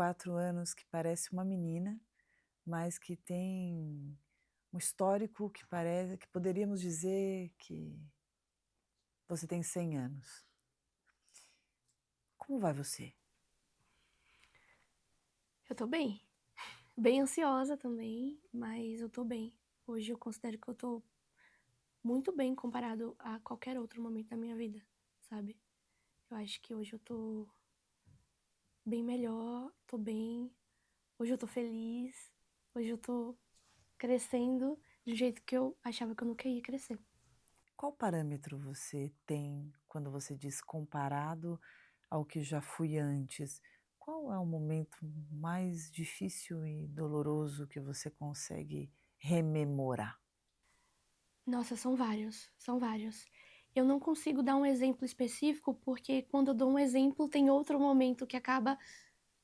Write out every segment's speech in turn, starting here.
24 anos que parece uma menina, mas que tem um histórico que parece que poderíamos dizer que você tem 100 anos. Como vai você? Eu tô bem. Bem ansiosa também, mas eu tô bem. Hoje eu considero que eu tô muito bem comparado a qualquer outro momento da minha vida, sabe? Eu acho que hoje eu tô bem melhor, tô bem. Hoje eu tô feliz. Hoje eu tô crescendo do jeito que eu achava que eu nunca ia crescer. Qual parâmetro você tem quando você diz comparado ao que já fui antes? Qual é o momento mais difícil e doloroso que você consegue rememorar? Nossa, são vários, são vários. Eu não consigo dar um exemplo específico porque quando eu dou um exemplo tem outro momento que acaba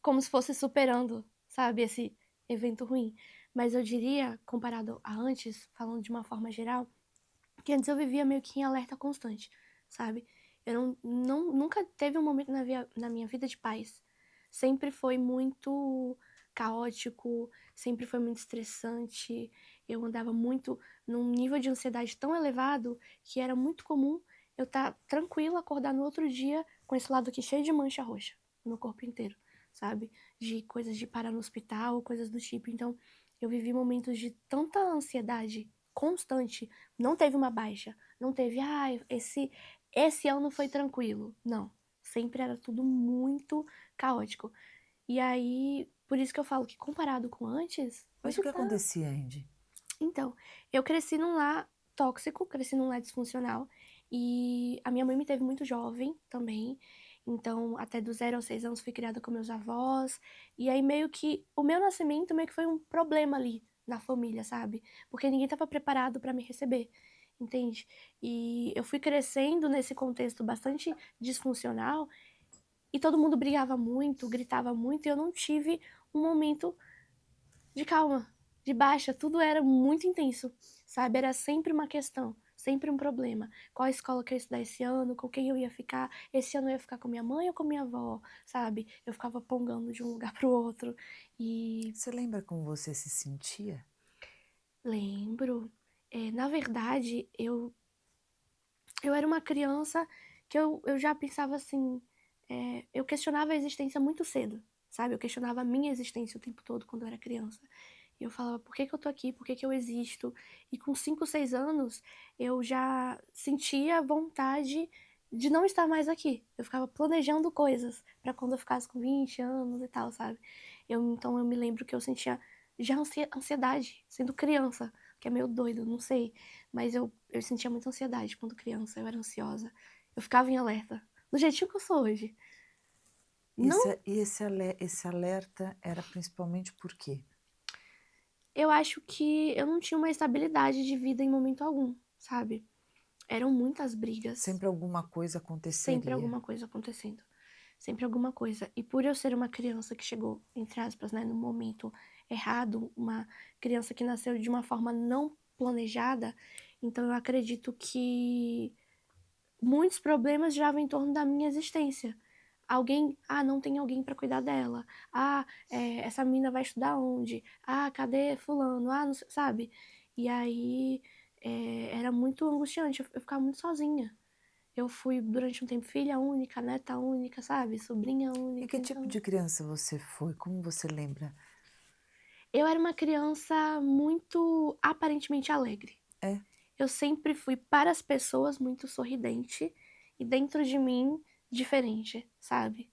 como se fosse superando, sabe, esse evento ruim. Mas eu diria, comparado a antes, falando de uma forma geral, que antes eu vivia meio que em alerta constante, sabe? Eu nunca teve um momento na minha vida de paz. Sempre foi muito caótico, sempre foi muito estressante. Eu andava muito num nível de ansiedade tão elevado que era muito comum eu estar tranquila, acordar no outro dia com esse lado aqui cheio de mancha roxa no corpo inteiro, sabe? De coisas de parar no hospital, coisas do tipo. Então, eu vivi momentos de tanta ansiedade constante. Não teve uma baixa, não teve, esse ano foi tranquilo. Não, sempre era tudo muito caótico. E aí, por isso que eu falo que comparado com antes, Mas o hoje que tá. acontecia, Andy? Então, eu cresci num lar tóxico, cresci num lar disfuncional, e a minha mãe me teve muito jovem também. Então, até dos 0 aos 6 anos fui criada com meus avós, e aí meio que o meu nascimento meio que foi um problema ali na família, sabe? Porque ninguém estava preparado para me receber, entende? E eu fui crescendo nesse contexto bastante disfuncional, e todo mundo brigava muito, gritava muito, e eu não tive um momento de calma, de baixa, tudo era muito intenso, sabe? Era sempre uma questão, sempre um problema. Qual escola que eu ia estudar esse ano, com quem eu ia ficar, esse ano eu ia ficar com minha mãe ou com minha avó, sabe? Eu ficava pongando de um lugar pro outro. E Você lembra como você se sentia? lembro, na verdade, eu era uma criança que eu já pensava assim, eu questionava a existência muito cedo, sabe? Eu questionava a minha existência o tempo todo quando eu era criança. E eu falava, por que que eu tô aqui? Por que que eu existo? E com 5, 6 anos, eu já sentia vontade de não estar mais aqui. Eu ficava planejando coisas para quando eu ficasse com 20 anos e tal, sabe? Então eu me lembro que eu sentia já ansiedade, sendo criança, que é meio doido, não sei. Mas eu sentia muita ansiedade quando criança, eu era ansiosa. Eu ficava em alerta, do jeitinho que eu sou hoje. Não, Esse alerta era principalmente por quê? eu acho que eu não tinha uma estabilidade de vida em momento algum, sabe? Eram muitas brigas, Sempre alguma coisa sempre aconteceria. alguma coisa acontecendo. Sempre alguma coisa. E por eu ser uma criança que chegou, entre aspas, né, no momento errado, uma criança que nasceu de uma forma não planejada, então eu acredito que muitos problemas giravam em torno da minha existência. Alguém, não tem alguém para cuidar dela. Essa menina vai estudar onde? Cadê fulano? Não sei, sabe? E aí era muito angustiante, eu ficava muito sozinha. Eu fui durante um tempo filha única, neta única, sabe? Sobrinha E única, que tipo então de criança você foi? Como você lembra? eu era uma criança muito aparentemente alegre. É, Eu sempre fui para as pessoas muito sorridente e dentro de mim diferente, sabe?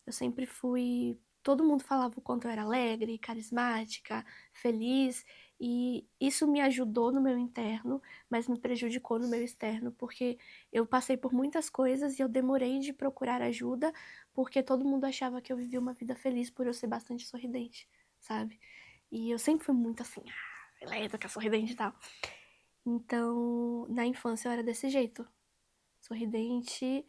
Eu sempre fui. Todo mundo falava o quanto eu era alegre, carismática, feliz, e isso me ajudou no meu interno, mas me prejudicou no meu externo, porque eu passei por muitas coisas e eu demorei de procurar ajuda, porque todo mundo achava que eu vivia uma vida feliz por eu ser bastante sorridente, sabe? E eu sempre fui muito assim, elétrica, sorridente e tal. Então, na infância eu era desse jeito, sorridente,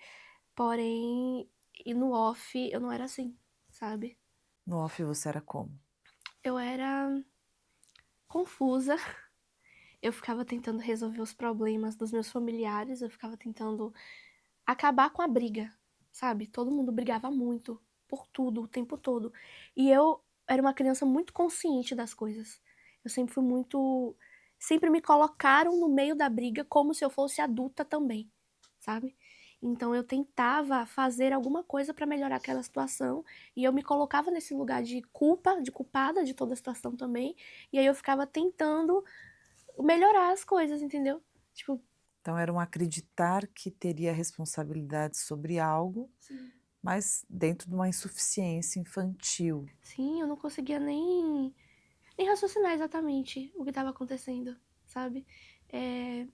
porém, e no off eu não era assim, sabe? no off você era como? Eu era confusa, eu ficava tentando resolver os problemas dos meus familiares, eu ficava tentando acabar com a briga, sabe? Todo mundo brigava muito. por tudo, o tempo todo. E eu era uma criança muito consciente das coisas. Eu sempre fui muito sempre me colocaram no meio da briga como se eu fosse adulta também, sabe. Então eu tentava fazer alguma coisa pra melhorar aquela situação, e eu me colocava nesse lugar de culpa, de culpada de toda a situação também, e aí eu ficava tentando melhorar as coisas, entendeu. Tipo Então era um acreditar que teria responsabilidade sobre algo, sim. mas dentro de uma insuficiência infantil. Sim, eu não conseguia nem raciocinar exatamente o que estava acontecendo, sabe. Eh,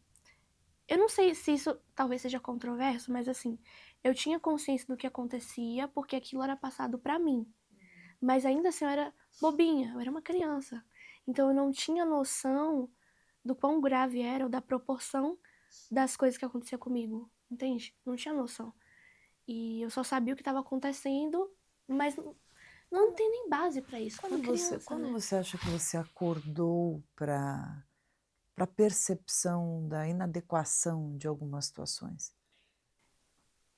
eu não sei se isso talvez seja controverso, mas assim, eu tinha consciência do que acontecia, porque aquilo era passado pra mim, mas ainda assim eu era bobinha, eu era uma criança. Então eu não tinha noção do quão grave era ou da proporção das coisas que acontecia comigo, entende? Não tinha noção. E eu só sabia o que estava acontecendo, mas não tem nem base pra isso, uma criança, Quando né. você acha que você acordou para a percepção da inadequação de algumas situações?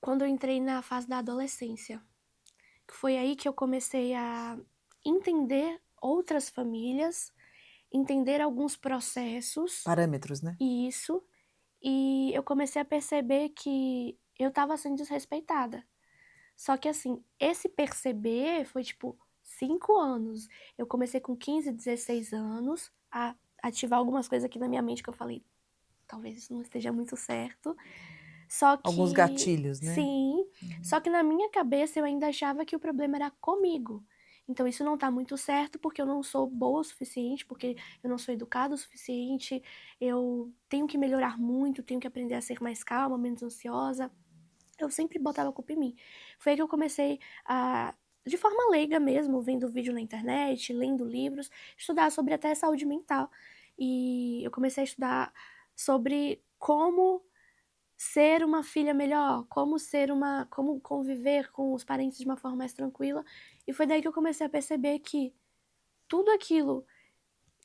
Quando eu entrei na fase da adolescência, que foi aí que eu comecei a entender outras famílias, entender alguns processos, Parâmetros, né? e isso, e eu comecei a perceber que eu estava sendo desrespeitada. Só que assim, esse perceber foi tipo 5 anos. Eu comecei com 15, 16 anos a ativar algumas coisas aqui na minha mente que eu falei: "Talvez isso não esteja muito certo". Só Alguns que gatilhos, né? sim, Uhum. só que na minha cabeça eu ainda achava que o problema era comigo. Então isso não tá muito certo, porque eu não sou boa o suficiente, porque eu não sou educada o suficiente, eu tenho que melhorar muito, tenho que aprender a ser mais calma, menos ansiosa. Eu sempre botava a culpa em mim. Foi aí que eu comecei a, de forma leiga mesmo, vendo vídeo na internet, lendo livros, estudar sobre até saúde mental. E eu comecei a estudar sobre como ser uma filha melhor, como conviver com os parentes de uma forma mais tranquila, e foi daí que eu comecei a perceber que tudo aquilo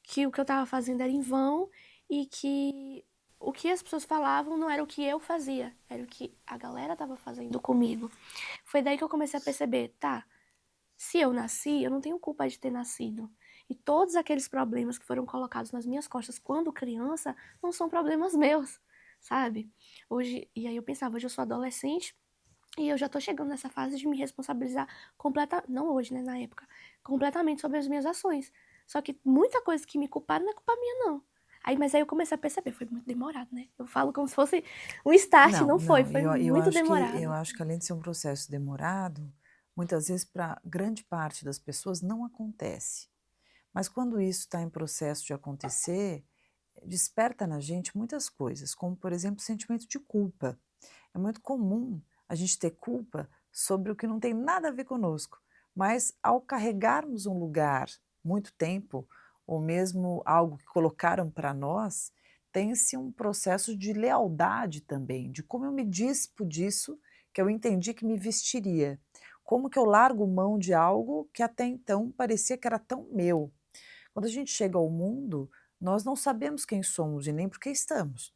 que o que eu estava fazendo era em vão, e que o que as pessoas falavam não era o que eu fazia, era o que a galera estava fazendo comigo. Foi daí que eu comecei a perceber: "Tá, se eu nasci, eu não tenho culpa de ter nascido, e todos aqueles problemas que foram colocados nas minhas costas quando criança, não são problemas meus", sabe. Hoje e aí eu pensava: "Hoje eu sou adolescente, e eu já tô chegando nessa fase de me responsabilizar não hoje, né, na época, completamente sobre as minhas ações. Só que muita coisa que me culparam não é culpa minha não". Mas aí eu comecei a perceber, foi muito demorado, né. Eu falo como se fosse um start, Não, não foi, não, foi muito eu demorado. acho que além de ser um processo demorado, muitas vezes para grande parte das pessoas não acontece. Mas quando isso está em processo de acontecer, desperta na gente muitas coisas, como por exemplo o sentimento de culpa. É muito comum a gente ter culpa sobre o que não tem nada a ver conosco, mas ao carregarmos um lugar muito tempo, ou mesmo algo que colocaram para nós, tem-se um processo de lealdade também, de como eu me dispo disso que eu entendi que me vestiria. Como que eu largo mão de algo que até então parecia que era tão meu. Quando a gente chega ao mundo, nós não sabemos quem somos e nem por que estamos.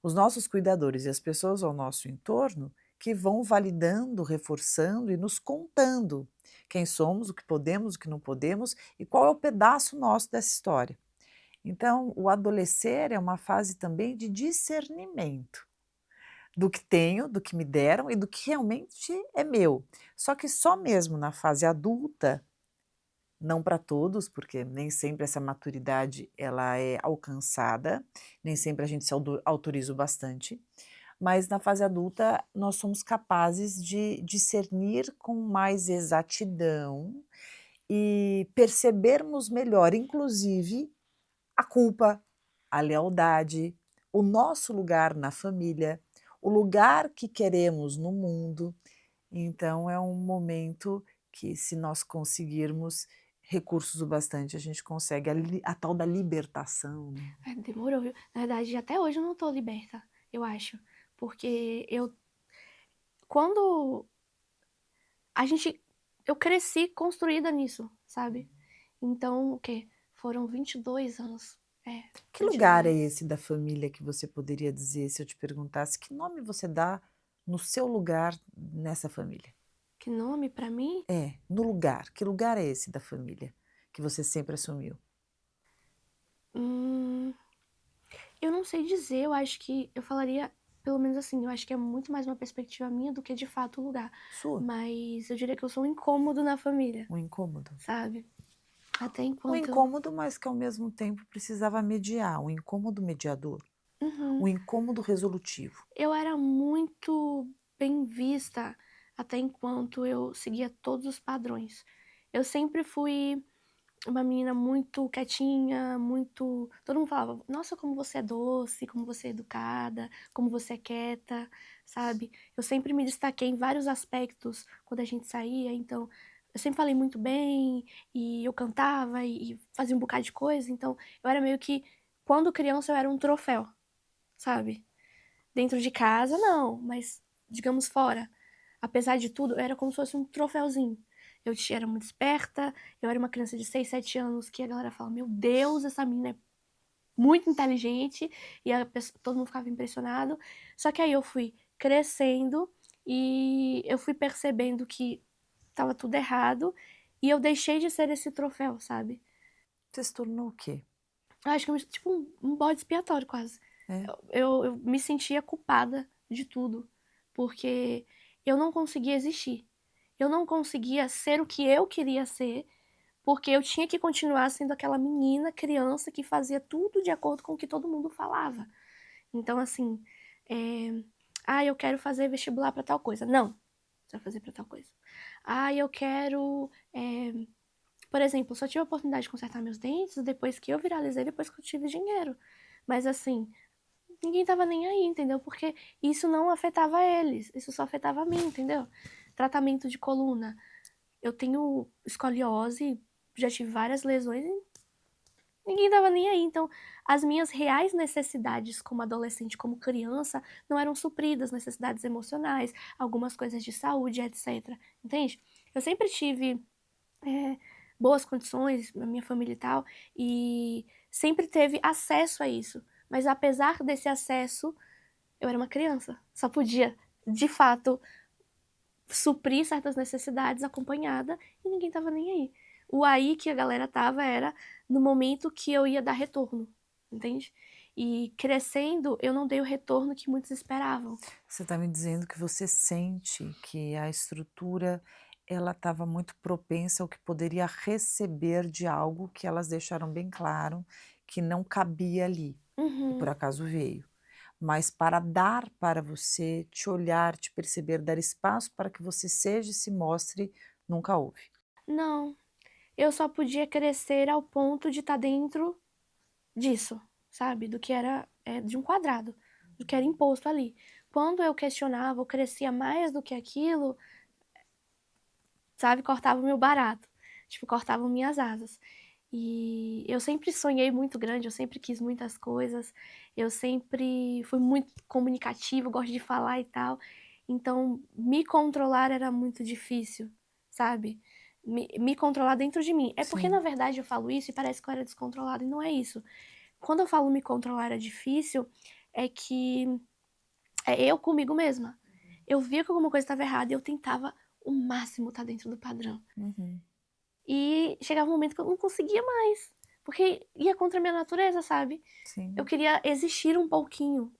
Os nossos cuidadores e as pessoas ao nosso entorno que vão validando, reforçando e nos contando quem somos, o que podemos, o que não podemos e qual é o pedaço nosso dessa história. Então, o adolescer é uma fase também de discernimento do que tenho, do que me deram e do que realmente é meu. Só que só mesmo na fase adulta, não para todos, porque nem sempre essa maturidade ela é alcançada, nem sempre a gente se autoriza o bastante, mas na fase adulta nós somos capazes de discernir com mais exatidão e percebermos melhor, inclusive, a culpa, a lealdade, o nosso lugar na família, o lugar que queremos no mundo. Então é um momento que, se nós conseguirmos recursos o bastante, a gente consegue a tal da libertação, né. É, demorou, viu. Na verdade, até hoje eu não tô liberta, eu acho, porque quando a gente eu cresci construída nisso, sabe. Então o quê? Foram 22 anos. É, Que lugar é 22. esse da família que você poderia dizer, se eu te perguntasse, que nome você dá no seu lugar nessa família? Que nome pra mim? É, no lugar. Que lugar é esse da família que você sempre assumiu? Hum, eu não sei dizer, eu acho que eu falaria, pelo menos assim, eu acho que é muito mais uma perspectiva minha do que de fato o lugar. Sua? Mas eu diria que eu sou um incômodo na família, Um incômodo? sabe? Até Um enquanto. incômodo, mas que ao mesmo tempo precisava mediar, um incômodo mediador, Uhum. um incômodo resolutivo. Eu era muito bem vista até enquanto eu seguia todos os padrões. Eu sempre fui uma menina muito quietinha, muito. Todo mundo falava: Nossa, como você é doce, como você é educada, como você é quieta, sabe? Eu sempre me destaquei em vários aspectos quando a gente saía, então eu sempre falei muito bem, e eu cantava e fazia um bocado de coisa, então eu era meio que. Quando criança, eu era um troféu, sabe? Dentro de casa, não, mas digamos fora. Apesar de tudo, eu era como se fosse um troféuzinho. Era muito esperta, eu era uma criança de 6, 7 anos que a galera fala: Meu Deus, essa menina é muito inteligente, e todo mundo ficava impressionado. Só que aí eu fui crescendo e eu fui percebendo que tava tudo errado e eu deixei de ser esse troféu, sabe? Você se tornou o quê? Eu acho que tipo um bode expiatório quase. É. Eu me sentia culpada de tudo, porque eu não conseguia existir. Eu não conseguia ser o que eu queria ser, porque eu tinha que continuar sendo aquela menina, criança que fazia tudo de acordo com o que todo mundo falava. Então, assim, eu quero fazer vestibular para tal coisa. Não, você vai fazer para tal coisa. Eu quero, por exemplo, só tive a oportunidade de consertar meus dentes depois que eu viralizei, depois que eu tive dinheiro. Mas assim, ninguém tava nem aí, entendeu? Porque isso não afetava eles, isso só afetava a mim, entendeu? Tratamento de coluna. Eu tenho escoliose, já tive várias lesões e ninguém tava nem aí. Então, as minhas reais necessidades como adolescente, como criança, não eram supridas, necessidades emocionais, algumas coisas de saúde, etc. Entende? Eu sempre tive é, boas condições, a minha família e tal, e sempre teve acesso a isso. Mas apesar desse acesso, eu era uma criança. Só podia, de fato, suprir certas necessidades acompanhada e ninguém tava nem aí. O aí que a galera tava era no momento que eu ia dar retorno, entende? E crescendo, eu não dei o retorno que muitos esperavam. Você está me dizendo que você sente que a estrutura ela estava muito propensa ao que poderia receber de algo que elas deixaram bem claro que não cabia ali, e por Uhum. acaso veio. Mas para dar para você, te olhar, te perceber, dar espaço para que você seja e se mostre, nunca houve. Não, eu só podia crescer ao ponto de estar dentro disso, sabe? Do que era, de um quadrado, do que era imposto ali. Quando eu questionava ou crescia mais do que aquilo, sabe, cortava o meu barato, tipo, cortavam minhas asas. E eu sempre sonhei muito grande, eu sempre quis muitas coisas, eu sempre fui muito comunicativa, gosto de falar e tal, então me controlar era muito difícil, sabe? Me controlar dentro de mim. É porque, na Sim. verdade, eu falo isso e parece que eu era descontrolada, e não é isso. Quando eu falo me controlar era difícil, é que é eu comigo mesma. Eu via que alguma coisa estava errada e eu tentava o máximo estar dentro do padrão. Uhum. E chegava um momento que eu não conseguia mais, porque ia contra a minha natureza, sabe? Eu Sim. queria existir um pouquinho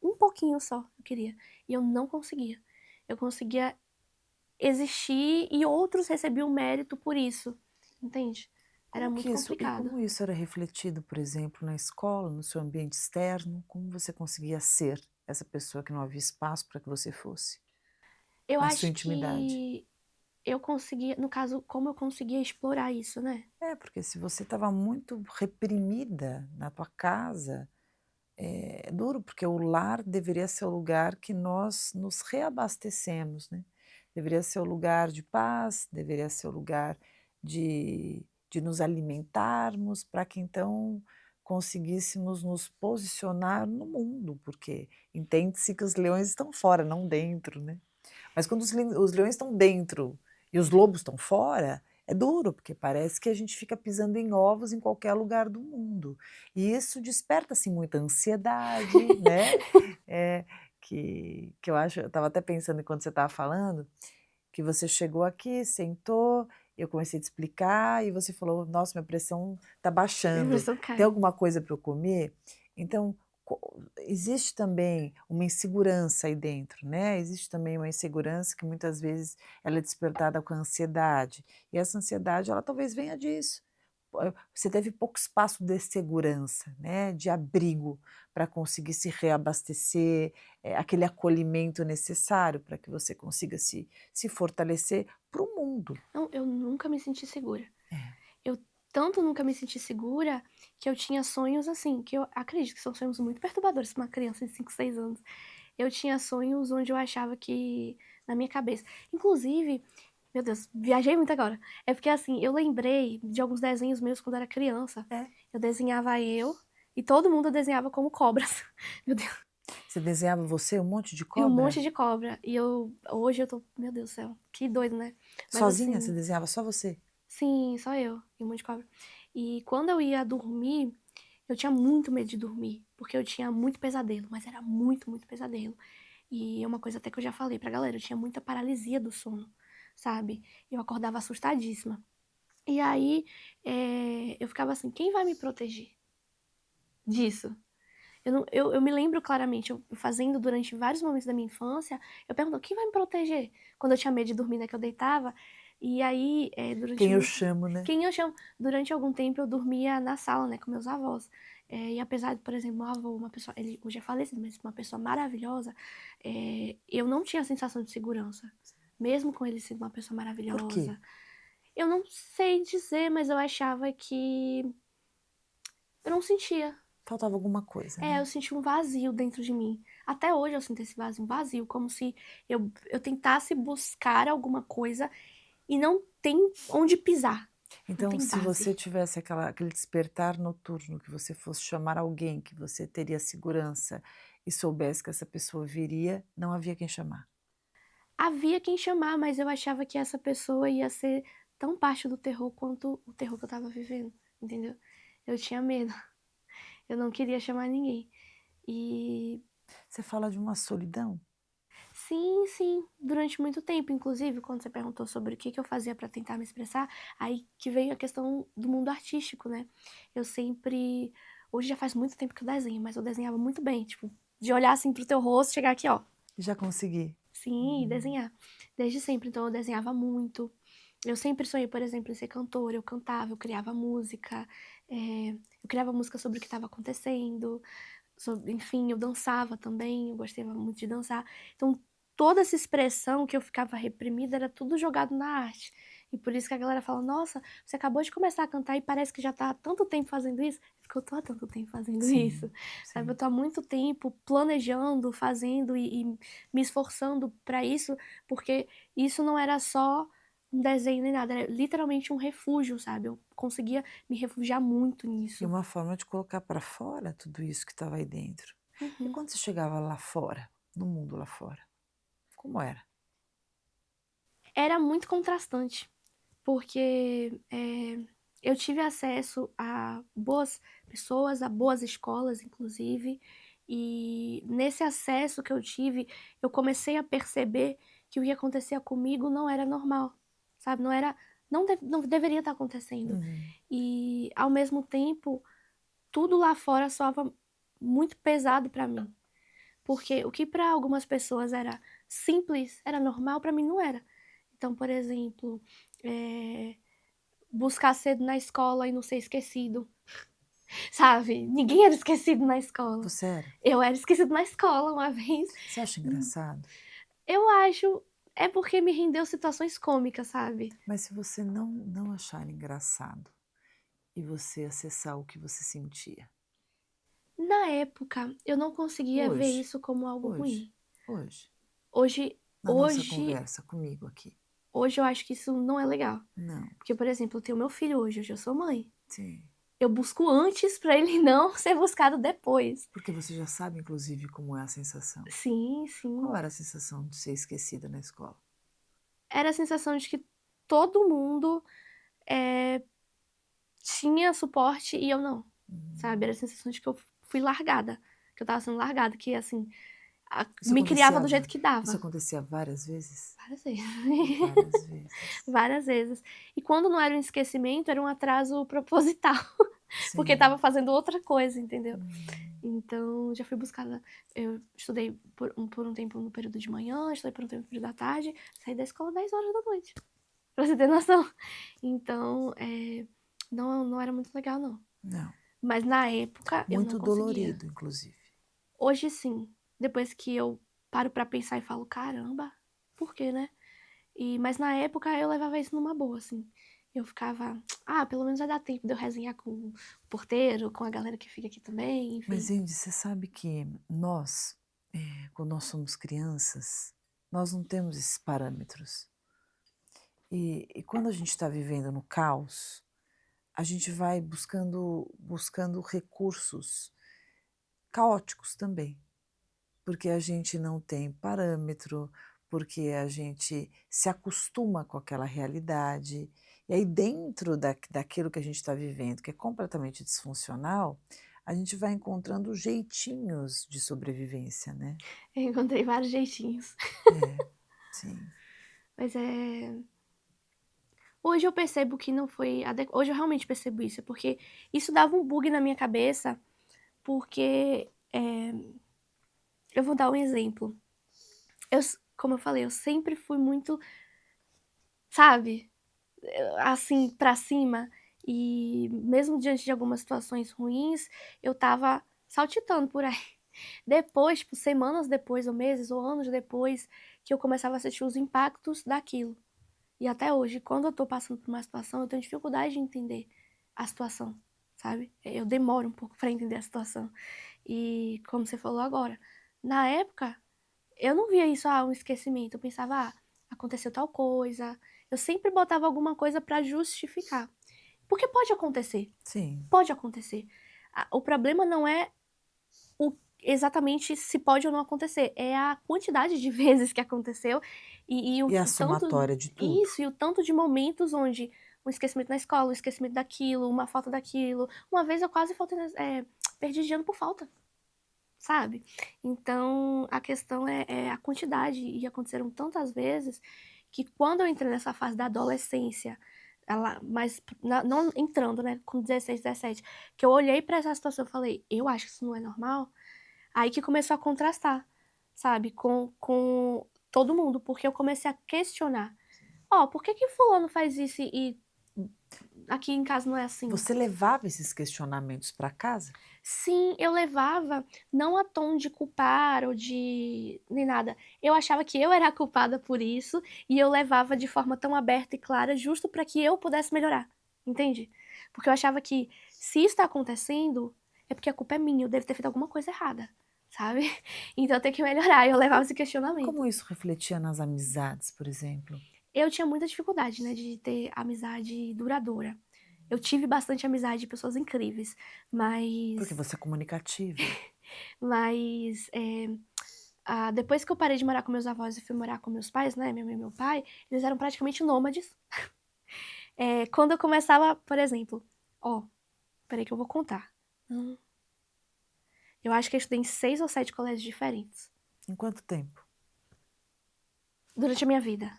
só, eu queria. E eu não conseguia. Eu conseguia existir e outros recebiam mérito por isso, entende? Era Como que muito isso e complicado. como isso era refletido, por exemplo, na escola, no seu ambiente externo? Como você conseguia ser essa pessoa que não havia espaço para que você fosse, Eu na sua acho intimidade? que eu conseguia, no caso, como eu conseguia explorar isso, né? É, porque se você estava muito reprimida na tua casa, é duro, porque o lar deveria ser o lugar que nós nos reabastecemos, né. Deveria ser o lugar de paz, deveria ser o lugar de nos alimentarmos, para que então conseguíssemos nos posicionar no mundo, porque entende-se que os leões estão fora, não dentro, né. Mas quando os leões estão dentro e os lobos estão fora, é duro, porque parece que a gente fica pisando em ovos em qualquer lugar do mundo. E isso desperta, assim, muita ansiedade, né, que eu estava até pensando enquanto você estava falando, que você chegou aqui, sentou, eu comecei a te explicar e você falou: "Nossa, minha pressão está Minha baixando. pressão Tem cai. alguma coisa para eu comer?". Então, existe também uma insegurança aí dentro, né, existe também uma insegurança que muitas vezes ela é despertada com a ansiedade, e essa ansiedade ela talvez venha disso. Você teve pouco espaço de segurança, né, de abrigo para conseguir se reabastecer, aquele acolhimento necessário para que você consiga se fortalecer para o mundo. Não, eu nunca me senti segura. É. Eu tanto nunca me senti segura, que eu tinha sonhos, assim, que eu acredito que são sonhos muito perturbadores pra uma criança de 5, 6 anos. Eu tinha sonhos onde eu achava que na minha cabeça inclusive, meu Deus, viajei muito agora. É porque, assim, eu lembrei de alguns desenhos meus quando eu era criança. É. Eu desenhava eu e todo mundo eu desenhava como cobras. Meu Deus, Você desenhava você um monte de e um monte cobra? de cobra. E hoje eu tô meu Deus do céu, que doido, né. Mas Sozinha? Você assim desenhava só você? sim, só eu e um monte de cobra. E quando eu ia dormir, eu tinha muito medo de dormir, porque eu tinha muito pesadelo, mas era muito, muito pesadelo. E é uma coisa até que eu já falei pra galera, eu tinha muita paralisia do sono, sabe. Eu acordava assustadíssima. E aí, eu ficava assim: "Quem vai me proteger disso?". Eu não eu me lembro claramente, eu fazendo durante vários momentos da minha infância, eu perguntava: "Quem vai me proteger?". Quando eu tinha medo de dormir, né, que eu deitava, e aí, durante Quem eu muito chamo, né? quem eu chamo? Durante algum tempo eu dormia na sala, né, com meus avós. E apesar de, por exemplo, meu avô, uma pessoa ele hoje é falecido, mas uma pessoa maravilhosa, eu não tinha a sensação de segurança, mesmo com ele sendo uma pessoa Por quê? maravilhosa. Eu não sei dizer, mas eu achava que eu não sentia. Faltava alguma coisa, Eu né? senti um vazio dentro de mim. Até hoje eu sinto esse vazio, um vazio, como se eu tentasse buscar alguma coisa e não tem onde pisar, não Então, tem se base. você tivesse aquele despertar noturno, que você fosse chamar alguém, que você teria segurança e soubesse que essa pessoa viria, não havia quem chamar. Havia quem chamar, mas eu achava que essa pessoa ia ser tão parte do terror quanto o terror que eu estava vivendo, entendeu? Eu tinha medo, eu não queria chamar ninguém. E Você fala de uma solidão? sim, sim, durante muito tempo, inclusive, quando você perguntou sobre o que que eu fazia para tentar me expressar, aí que veio a questão do mundo artístico, né. Eu sempre hoje já faz muito tempo que eu desenho, mas eu desenhava muito bem, tipo, de olhar, assim, para o teu rosto, chegar aqui, ó, Já consegui. sim, e Uhum. desenhar. Desde sempre, então eu desenhava muito. Eu sempre sonhei, por exemplo, em ser cantora, eu cantava, eu criava música, eu criava música sobre o que estava acontecendo, enfim, eu dançava também, eu gostava muito de dançar. Então, toda essa expressão que eu ficava reprimida era tudo jogado na arte. E por isso que a galera fala: "Nossa, você acabou de começar a cantar e parece que já tá há tanto tempo fazendo isso". É porque eu tô há tanto tempo fazendo isso, Sim, sabe. Eu sim. tô há muito tempo planejando, fazendo e me esforçando pra isso, porque isso não era só um desenho nem nada, era literalmente um refúgio, sabe. Eu conseguia me refugiar muito E nisso. uma forma de colocar para fora tudo isso que estava aí dentro. E Uhum. quando você chegava lá fora, no mundo lá fora, como era? Era muito contrastante. Porque, eu tive acesso a boas pessoas, a boas escolas inclusive, e nesse acesso que eu tive, eu comecei a perceber que o que acontecia comigo não era normal, sabe, não deveria estar acontecendo. Uhum. E ao mesmo tempo, tudo lá fora soava muito pesado pra mim, porque o que pra algumas pessoas era simples, era normal, pra mim não era. Então, por exemplo, eh buscar cedo na escola e não ser esquecido, sabe. Ninguém era esquecido na escola. Você era? Eu era esquecido na escola uma vez. Você acha Hum, engraçado? eu acho é porque me rendeu situações cômicas, sabe. Mas se você não achar engraçado e você acessar o que você sentia, Na época, eu não conseguia ver hoje, isso como algo hoje, ruim. hoje, Hoje na nossa hoje conversa comigo aqui. hoje eu acho que isso não é legal. Não, Porque, por exemplo, eu tenho meu filho hoje eu sou mãe. sim. Eu busco antes pra ele não ser buscado depois. Porque você já sabe, inclusive, como é a sensação. Sim, Qual sim. era a sensação de ser esquecida na escola? Era a sensação de que todo mundo, eh tinha suporte e eu não, sabe, Hum, era a sensação de que eu fui largada, que eu estava sendo largada, que assim, Isso me criava acontecia do jeito que dava. isso acontecia várias vezes? Várias vezes. Várias vezes. Várias vezes. E quando não era um esquecimento, era um atraso proposital, porque estava Sim. fazendo outra coisa, entendeu. Hum. Então, já fui buscada eu estudei por um tempo no período de manhã, estudei por um tempo no período da tarde, saí da escola 22h, pra você ter noção. Então, não era muito legal não. Não. Mas na época eu não Muito conseguia. dolorido, inclusive. Hoje sim, depois que eu paro pra pensar e falo: "Caramba, por quê, né?". Mas na época eu levava isso numa boa, assim. Eu ficava: "Ah, pelo menos vai dar tempo de eu resenhar com o porteiro, com a galera que fica aqui também", Mas, enfim. Indy, você sabe que nós, quando nós somos crianças, nós não temos esses parâmetros. E quando a gente está vivendo no caos, a gente vai buscando recursos caóticos também, porque a gente não tem parâmetro, porque a gente se acostuma com aquela realidade. E aí dentro daquilo que a gente está vivendo, que é completamente disfuncional, a gente vai encontrando jeitinhos de sobrevivência, né. Eu encontrei vários jeitinhos. É, sim. Mas, hoje eu percebo que não foi hoje eu realmente percebo isso, porque isso dava um bug na minha cabeça, porque, eu vou dar um exemplo. Como eu falei, eu sempre fui muito, sabe, assim, pra cima, e mesmo diante de algumas situações ruins, eu estava saltitando por aí. Depois, tipo, semanas depois, ou meses, ou anos depois, que eu começava a sentir os impactos daquilo. E até hoje, quando eu tô passando por uma situação, eu tenho dificuldade de entender a situação, sabe. Eu demoro um pouco pra entender a situação. E como você falou agora, na época, eu não via isso, um esquecimento, eu pensava: "Ah, aconteceu tal coisa", eu sempre botava alguma coisa pra justificar. Porque Sim. pode acontecer. O problema não é o exatamente se pode ou não acontecer, é a quantidade de vezes que aconteceu o E a tanto somatória de tudo. isso, e o tanto de momentos onde um esquecimento na escola, um esquecimento daquilo, uma falta daquilo. Uma vez eu quase faltei perdi de ano por falta, sabe. Então a questão é a quantidade, e aconteceram tantas vezes, que quando eu entrei nessa fase da adolescência, ela mas não entrando, né, com 16, 17, que eu olhei pra essa situação, eu falei: "Eu acho que isso não é normal". Aí que começou a contrastar, sabe, com todo mundo, porque eu comecei a questionar: "Ó, por que que fulano faz isso aqui em casa não é assim?". Você levava esses questionamentos para casa? Sim, eu levava não a tom de culpar ou de nem nada, eu achava que eu era a culpada por isso, e eu levava de forma tão aberta e clara justo para que eu pudesse melhorar, entende? Porque eu achava que se isso tá acontecendo, é porque a culpa é minha, eu devo ter feito alguma coisa errada, sabe? Então eu tenho que melhorar, e eu levava esse E questionamento. como isso refletia nas amizades, por exemplo? Eu tinha muita dificuldade, né, de ter amizade duradoura. Eu tive bastante amizade de pessoas incríveis, Porque mas você é comunicativa. mas, depois que eu parei de morar com meus avós e fui morar com meus pais, né, minha mãe e meu pai, eles eram praticamente nômades. Quando eu começava, por exemplo, ó, espera aí que eu vou contar. Hum, eu acho que eu estudei em 6 ou 7 colégios diferentes, Em quanto tempo? durante a minha vida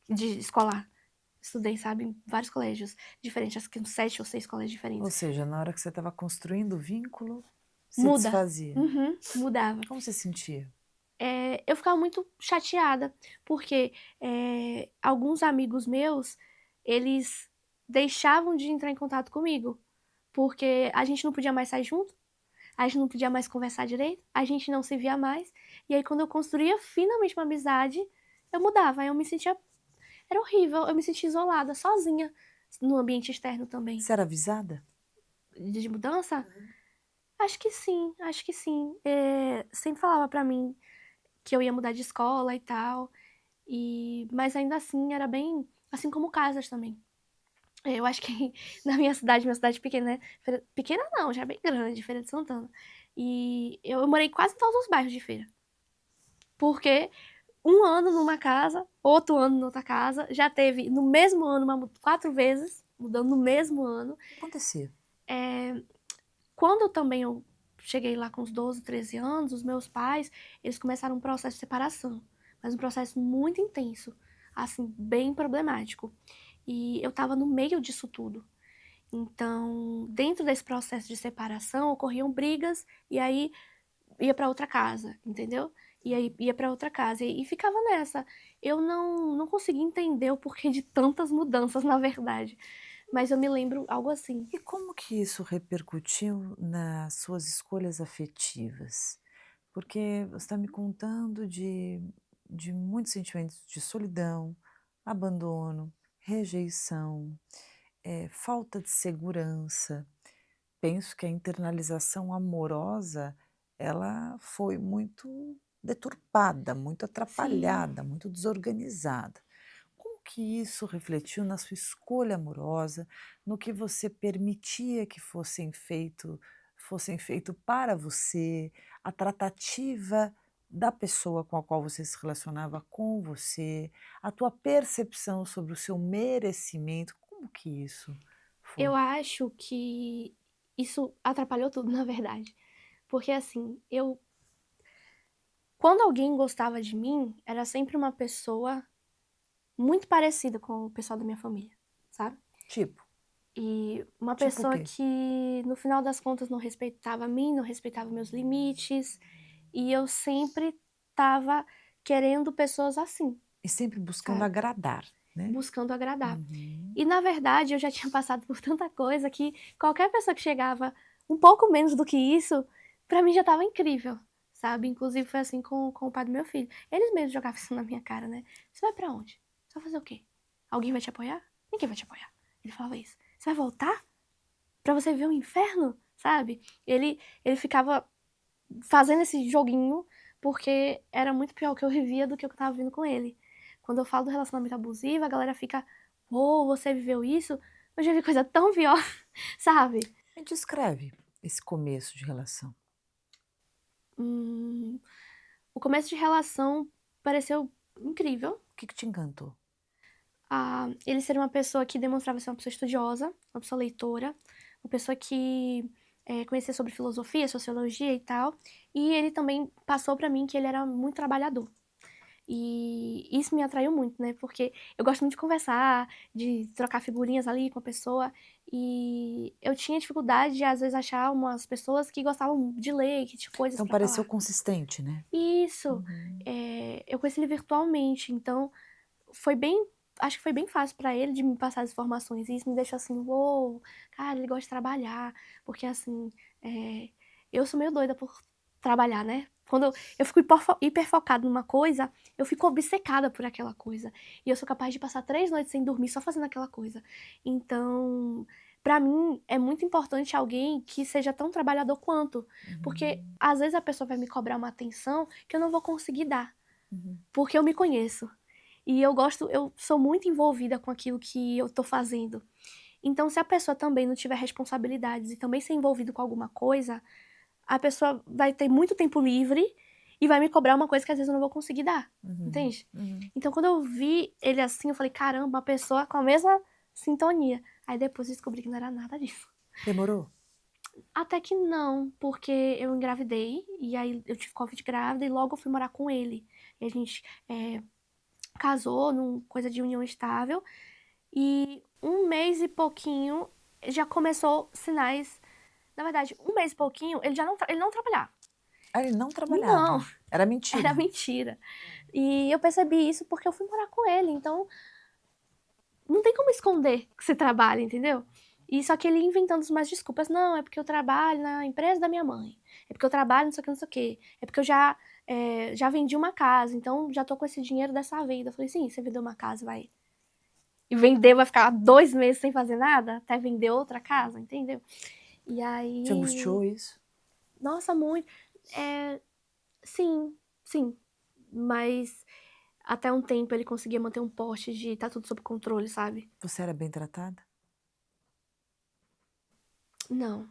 de escolar. Estudei, sabe, em vários colégios diferentes, acho que uns 7 ou 6 colégios Ou diferentes. seja, na hora que você estava construindo o vínculo, se Muda. desfazia. Uhum, mudava. Como você sentia? Eu ficava muito chateada, porque, alguns amigos meus, eles deixavam de entrar em contato comigo, porque a gente não podia mais sair junto, a gente não podia mais conversar direito, a gente não se via mais, e aí quando eu construía finalmente uma amizade, eu mudava, aí eu me sentia era horrível, eu me sentia isolada, sozinha, no ambiente externo também. Você era avisada? De mudança? Acho que sim, acho que sim. Sempre falava pra mim que eu ia mudar de escola e tal. Mas ainda assim era bem assim como casas também. Eu acho que na minha cidade pequena, né, pequena não, já é bem grande, Feira de Santana. E eu morei quase em todos os bairros de Feira, porque um ano numa casa, outro ano noutra casa, já teve no mesmo ano 4 vezes, mudando no mesmo ano. O que acontecia? Eh, quando também eu cheguei lá com uns 12, 13 anos, os meus pais, eles começaram um processo de separação, mas um processo muito intenso, assim, bem problemático. E eu estava no meio disso tudo. Então, dentro desse processo de separação, ocorriam brigas, e aí ia para outra casa, entendeu? E aí ia para outra casa, e ficava nessa. Eu não conseguia entender o porquê de tantas mudanças, na verdade. Mas eu me lembro algo assim. E como que isso repercutiu nas suas escolhas afetivas? Porque você está me contando de muitos sentimentos de solidão, abandono, rejeição, falta de segurança. Penso que a internalização amorosa, ela foi muito deturpada, muito Sim. atrapalhada, muito desorganizada. Como que isso refletiu na sua escolha amorosa, no que você permitia que fossem feito para você, a tratativa da pessoa com a qual você se relacionava com você, a tua percepção sobre o seu merecimento, como que isso Eu foi? acho que isso atrapalhou tudo, na verdade. Porque, assim, quando alguém gostava de mim, era sempre uma pessoa muito parecida com o pessoal da minha família, sabe? Tipo? E uma Tipo o pessoa quê? que, no final das contas, não respeitava a mim, não respeitava meus limites, e eu sempre estava querendo pessoas assim, E sempre buscando sabe? agradar, né? Buscando agradar. Uhum. E na verdade eu já tinha passado por tanta coisa que qualquer pessoa que chegava um pouco menos do que isso, pra mim já estava incrível, sabe? Inclusive foi assim com o pai do meu filho. Eles mesmos jogavam isso na minha cara, né? Você vai pra onde? Você vai fazer o quê? Alguém vai te apoiar? Ninguém vai te apoiar. Ele falava isso. Você vai voltar pra você ver o inferno? Sabe? Ele ficava fazendo esse joguinho porque era muito pior o que eu vivia do que o que eu tava vivendo com ele. Quando eu falo do relacionamento abusivo, a galera fica, pô, você viveu isso? Eu já vi coisa tão pior, sabe? Me descreve esse começo de relação. Hum, o começo de relação pareceu incrível. O que que te encantou? Ele ser uma pessoa que demonstrava ser uma pessoa estudiosa, uma pessoa leitora, uma pessoa que conhecia sobre filosofia, sociologia e tal. E ele também passou pra mim que ele era muito trabalhador. E isso me atraiu muito, né, porque eu gosto muito de conversar, de trocar figurinhas ali com a pessoa, e eu tinha dificuldade de, às vezes, achar umas pessoas que gostavam de ler, que tinham coisas Então pra pareceu falar. consistente, né? Isso, Uhum. eu conheci ele virtualmente, então foi bem acho que foi bem fácil pra ele de me passar as informações, e isso me deixou assim: "Uou, cara, ele gosta de trabalhar", porque assim, eh, eu sou meio doida por trabalhar, né. Quando eu fico hiper focada numa coisa, eu fico obcecada por aquela coisa, e eu sou capaz de passar 3 noites sem dormir só fazendo aquela coisa. Então, pra mim é muito importante alguém que seja tão trabalhador quanto, porque Uhum. às vezes a pessoa vai me cobrar uma atenção que eu não vou conseguir dar, Uhum. porque eu me conheço. E eu sou muito envolvida com aquilo que eu tô fazendo. Então, se a pessoa também não tiver responsabilidades e também ser envolvido com alguma coisa, a pessoa vai ter muito tempo livre e vai me cobrar uma coisa que às vezes eu não vou conseguir dar, Uhum. entende? Uhum. Então, quando eu vi ele assim, eu falei: "Caramba, uma pessoa com a mesma sintonia". Aí depois eu descobri que não era nada disso. Demorou? Até que não, porque eu engravidei, e aí eu tive Covid grávida e logo eu fui morar com ele. E a gente, casou num coisa de união estável, e um mês e pouquinho já começou sinais, na verdade, um mês e pouquinho ele não trabalhava. Ah, ele não Não, trabalhava. Era era mentira. mentira. E eu percebi isso porque eu fui morar com ele, então não tem como esconder que você trabalha, entendeu? E só que ele inventando umas desculpas, não, é porque eu trabalho na empresa da minha mãe, é porque eu trabalho não sei o que, não sei o quê, é porque eu já vendi uma casa, então já tô com esse dinheiro dessa venda. Eu falei, sim, você vendeu uma casa, vai e vender, vai ficar 2 meses sem fazer nada, até vender outra casa, entendeu? E Te aí, angustiou isso? nossa, muito. É, sim, sim. Mas até um tempo ele conseguia manter um porte de tá tudo sob controle, sabe? Você era bem tratada? Não.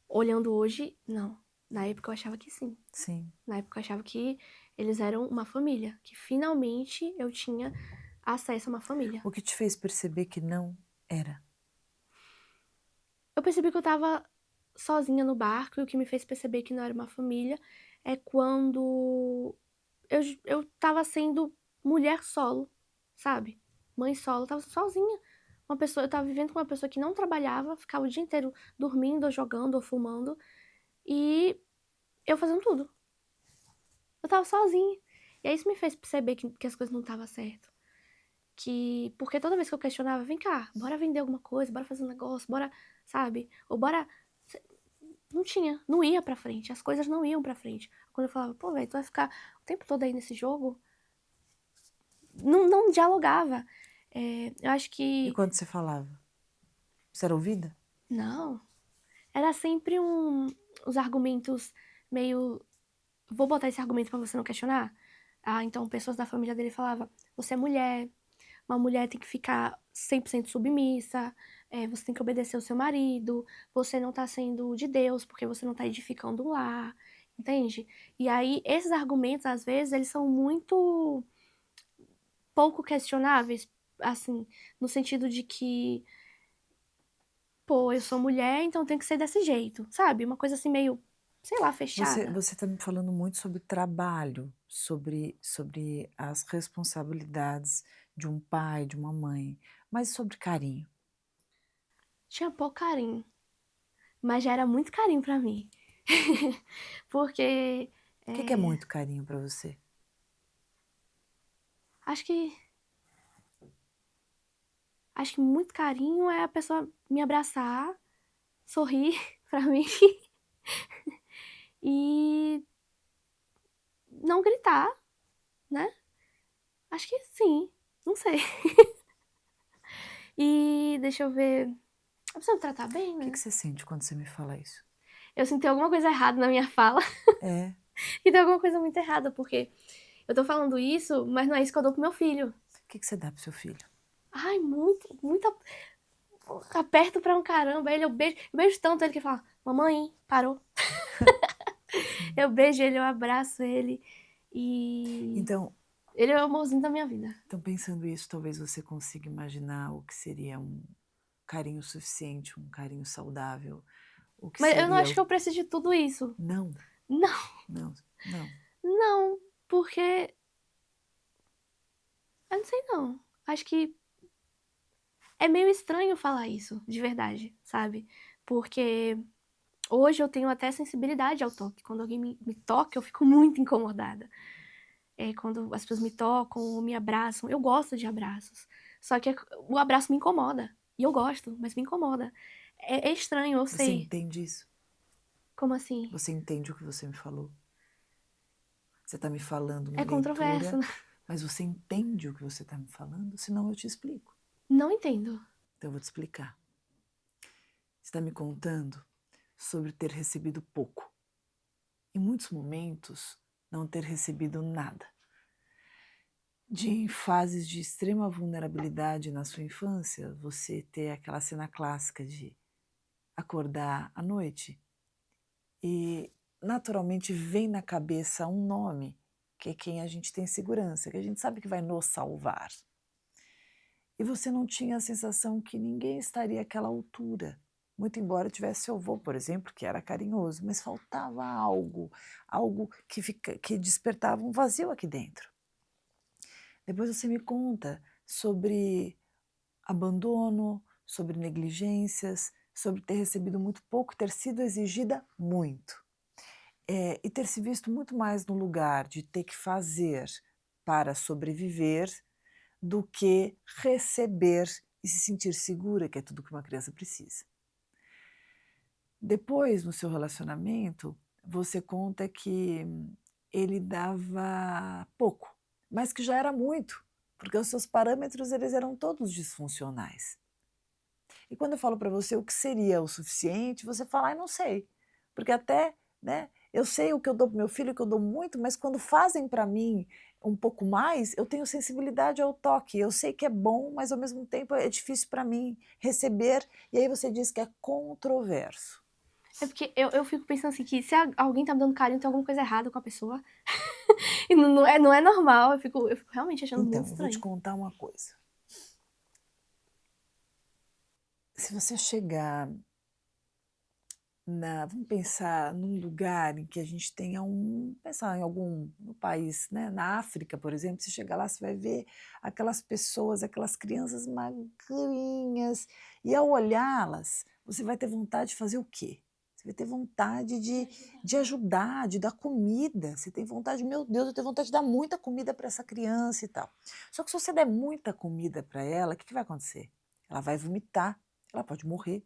Olhando hoje, não. Na época eu achava que sim. Sim. Na época eu achava que eles eram uma família, que finalmente eu tinha acesso a uma família. O que te fez perceber que não era? Eu percebi que eu estava sozinha no barco, e o que me fez perceber que não era uma família é quando eu estava sendo mulher solo, sabe, mãe solo, eu estava sozinha. Eu estava vivendo com uma pessoa que não trabalhava, ficava o dia inteiro dormindo, ou jogando, ou fumando, e eu fazendo tudo. Eu estava sozinha. E aí isso me fez perceber que as coisas não estavam certo. Porque toda vez que eu questionava: "Vem cá, bora vender alguma coisa, bora fazer um negócio, bora", sabe, ou bora, não ia pra frente, as coisas não iam pra frente. Quando eu falava: "Pô, velho, tu vai ficar o tempo todo aí nesse jogo", não dialogava. Eu acho E que quando você falava, você era ouvida? não, era sempre os argumentos meio: "Vou botar esse argumento pra você não questionar?". Ah, então pessoas da família dele falava: "Você é mulher, uma mulher tem que ficar 100% submissa, você tem que obedecer ao seu marido, você não tá sendo de Deus, porque você não tá edificando um lar", entende? E aí, esses argumentos, às vezes, eles são muito pouco questionáveis, assim, no sentido de que: "Pô, eu sou mulher, então tem que ser desse jeito", sabe? Uma coisa assim meio, sei lá, fechada. Você está me falando muito sobre trabalho, sobre as responsabilidades de um pai, de uma mãe, mas sobre carinho. Tinha pouco carinho, mas já era muito carinho pra mim. Porque, O que que é eh, muito carinho para você? acho que Acho que muito carinho é a pessoa me abraçar, sorrir pra mim e não gritar, né. Acho que sim, não sei. E deixa eu ver, a pessoa me tratar bem, O que que né. você sente quando você me fala isso? Eu sinto que tem alguma coisa errada na minha fala É. e tem alguma coisa muito errada, porque eu tô falando isso, mas não é isso que eu dou para o meu filho. O que que você dá para o seu filho? Ai, muito aperto pra um caramba ele, eu beijo tanto ele que ele fala: "Mamãe, parou". Sim. Eu beijo ele, eu abraço ele, e Então ele é o amorzinho da minha vida. então pensando isso, talvez você consiga imaginar o que seria um carinho suficiente, um carinho saudável, o que Mas eu não seria acho o que eu preciso de tudo isso. não, Não, não, não. não, porque eu não sei não. Acho que é meio estranho falar isso, de verdade, sabe. Porque hoje eu tenho até sensibilidade ao toque. Quando alguém me toca, eu fico muito incomodada. Quando as pessoas me tocam ou me abraçam, eu gosto de abraços. Só que o abraço me incomoda. E eu gosto, mas me incomoda. É estranho, eu Você sei. entende isso? Como assim? Você entende o que você me falou? Você está me falando uma É controverso, leitura, né? mas você entende o que você está me falando? Senão eu te explico. Não entendo. Então eu vou te explicar. Você está me contando sobre ter recebido pouco. Em muitos momentos, não ter recebido nada. De em fases de extrema vulnerabilidade na sua infância, você ter aquela cena clássica de acordar à noite e naturalmente vem na cabeça um nome, que é quem a gente tem segurança, que a gente sabe que vai nos salvar. E você não tinha a sensação que ninguém estaria àquela altura, muito embora tivesse seu avô, por exemplo, que era carinhoso, mas faltava algo, algo que despertava um vazio aqui dentro. Depois você me conta sobre abandono, sobre negligências, sobre ter recebido muito pouco, ter sido exigida muito. E ter se visto muito mais no lugar de ter que fazer para sobreviver do que receber e se sentir segura, que é tudo que uma criança precisa. Depois, no seu relacionamento, você conta que ele dava pouco, mas que já era muito, porque os seus parâmetros eles eram todos disfuncionais. E quando eu falo para você o que seria o suficiente, você fala: "Ai, não sei", porque até, né, eu sei o que eu dou para meu filho, que eu dou muito, mas quando fazem para mim um pouco mais, eu tenho sensibilidade ao toque, eu sei que é bom, mas ao mesmo tempo é difícil para mim receber, e aí você diz que é controverso. É porque eu fico pensando assim, que se alguém tá me dando carinho, tem alguma coisa errada com a pessoa. E não é normal, eu fico realmente achando muito Então, eu vou te estranho. contar uma coisa. Se você chegar vamos pensar num lugar em que a gente tenha pensar em algum no país, né, na África, por exemplo, você chega lá, você vai ver aquelas pessoas, aquelas crianças magrinhas, e ao olhá-las, você vai ter vontade de fazer o quê? Você vai ter vontade de ajudar, de dar comida, você tem vontade, meu Deus, eu tenho vontade de dar muita comida para essa criança e tal. Só que se você der muita comida para ela, o que que vai acontecer? Ela vai vomitar, ela pode morrer.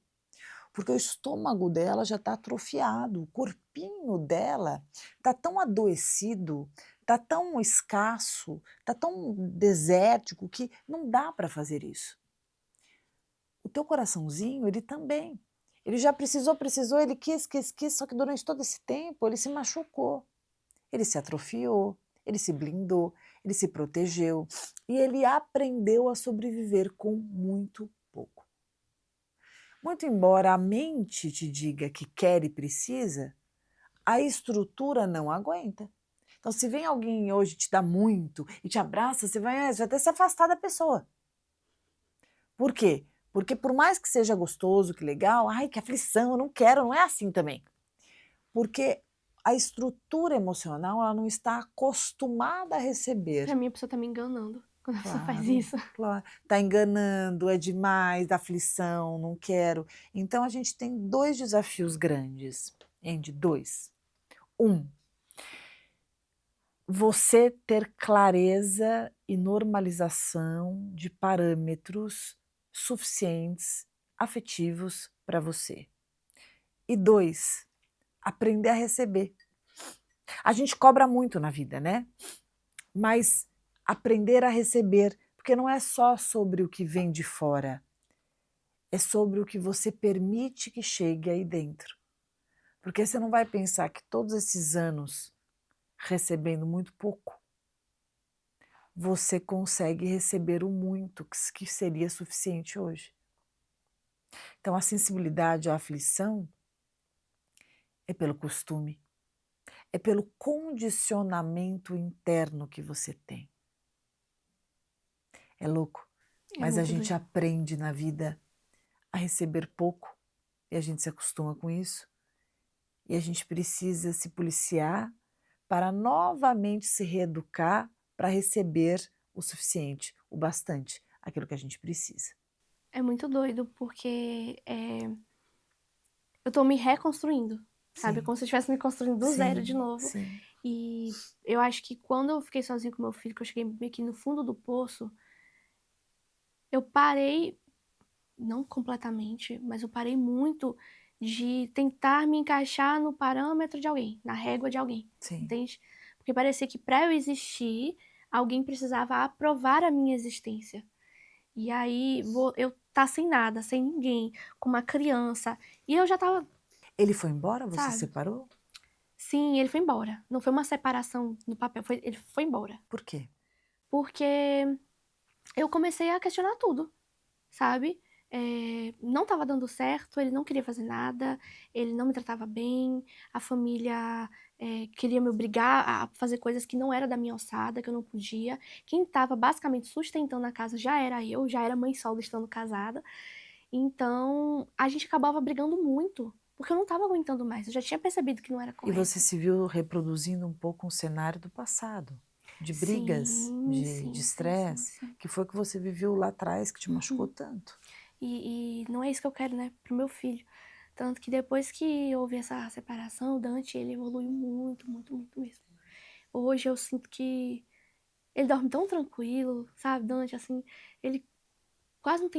Porque o estômago dela já está atrofiado, o corpinho dela está tão adoecido, está tão escasso, está tão desértico que não dá para fazer isso. O teu coraçãozinho, ele também. Ele já precisou, ele quis, só que durante todo esse tempo ele se machucou, ele se atrofiou, ele se blindou, ele se protegeu e ele aprendeu a sobreviver com muito pouco. Muito embora a mente te diga que quer e precisa, a estrutura não aguenta. Então, se vem alguém hoje te dá muito e te abraça, você vai até se afastar da pessoa. Por quê? Porque por mais que seja gostoso, que legal, ai, que aflição, eu não quero, não é assim também. Porque a estrutura emocional, ela não está acostumada a Pra receber. mim, a pessoa tá me enganando quando a pessoa faz Claro, isso. claro. Tá enganando, é demais, dá aflição, não quero. Então a gente tem 2 desafios grandes, Andy, 2. Você ter clareza e normalização de parâmetros suficientes, afetivos para você. E 2, aprender a receber. A gente cobra muito na vida, né? Mas aprender a receber, porque não é só sobre o que vem de fora, é sobre o que você permite que chegue aí dentro. Porque você não vai pensar que todos esses anos recebendo muito pouco, você consegue receber o muito que seria suficiente hoje. Então a sensibilidade à aflição é pelo costume, é pelo condicionamento interno que você tem. É louco, É mas a muito gente doido. aprende na vida a receber pouco e a gente se acostuma com isso. E a gente precisa se policiar para novamente se reeducar para receber o suficiente, o bastante, aquilo que a gente precisa. É muito doido, porque eu tô me reconstruindo, sabe? É Sim, como se eu estivesse me construindo do zero de sim, novo. sim. E eu acho que quando eu fiquei sozinha com meu filho, que eu cheguei meio que no fundo do poço, eu parei, não completamente, mas eu parei muito de tentar me encaixar no parâmetro de alguém, na régua de alguém, Sim. entende? Porque parecia que para eu existir, alguém precisava aprovar a minha existência. E aí eu tá sem nada, sem ninguém, com uma criança. E eu já tava, Ele foi embora? Você sabe? separou? Sim, ele foi embora. Não foi uma separação no papel, ele foi embora. Por quê? Porque eu comecei a questionar tudo, sabe? Não estava dando certo, ele não queria fazer nada, ele não me tratava bem, a família queria me obrigar a fazer coisas que não era da minha alçada, que eu não podia. Quem estava basicamente sustentando a casa já era eu, já era mãe solo estando casada. Então, a gente acabava brigando muito, porque eu não estava aguentando mais, eu já tinha percebido que não era E você correto. se viu reproduzindo um pouco um cenário do passado, de brigas, Sim, de sim, sim, sim, estresse, sim. que foi o que você viveu lá atrás, que te machucou Uhum. tanto. E não é isso que eu quero, né, pro meu filho. Tanto que depois que houve essa separação, o Dante, ele evoluiu muito, muito, muito mesmo. Hoje eu sinto que ele dorme tão tranquilo, sabe, Dante, assim, ele quase não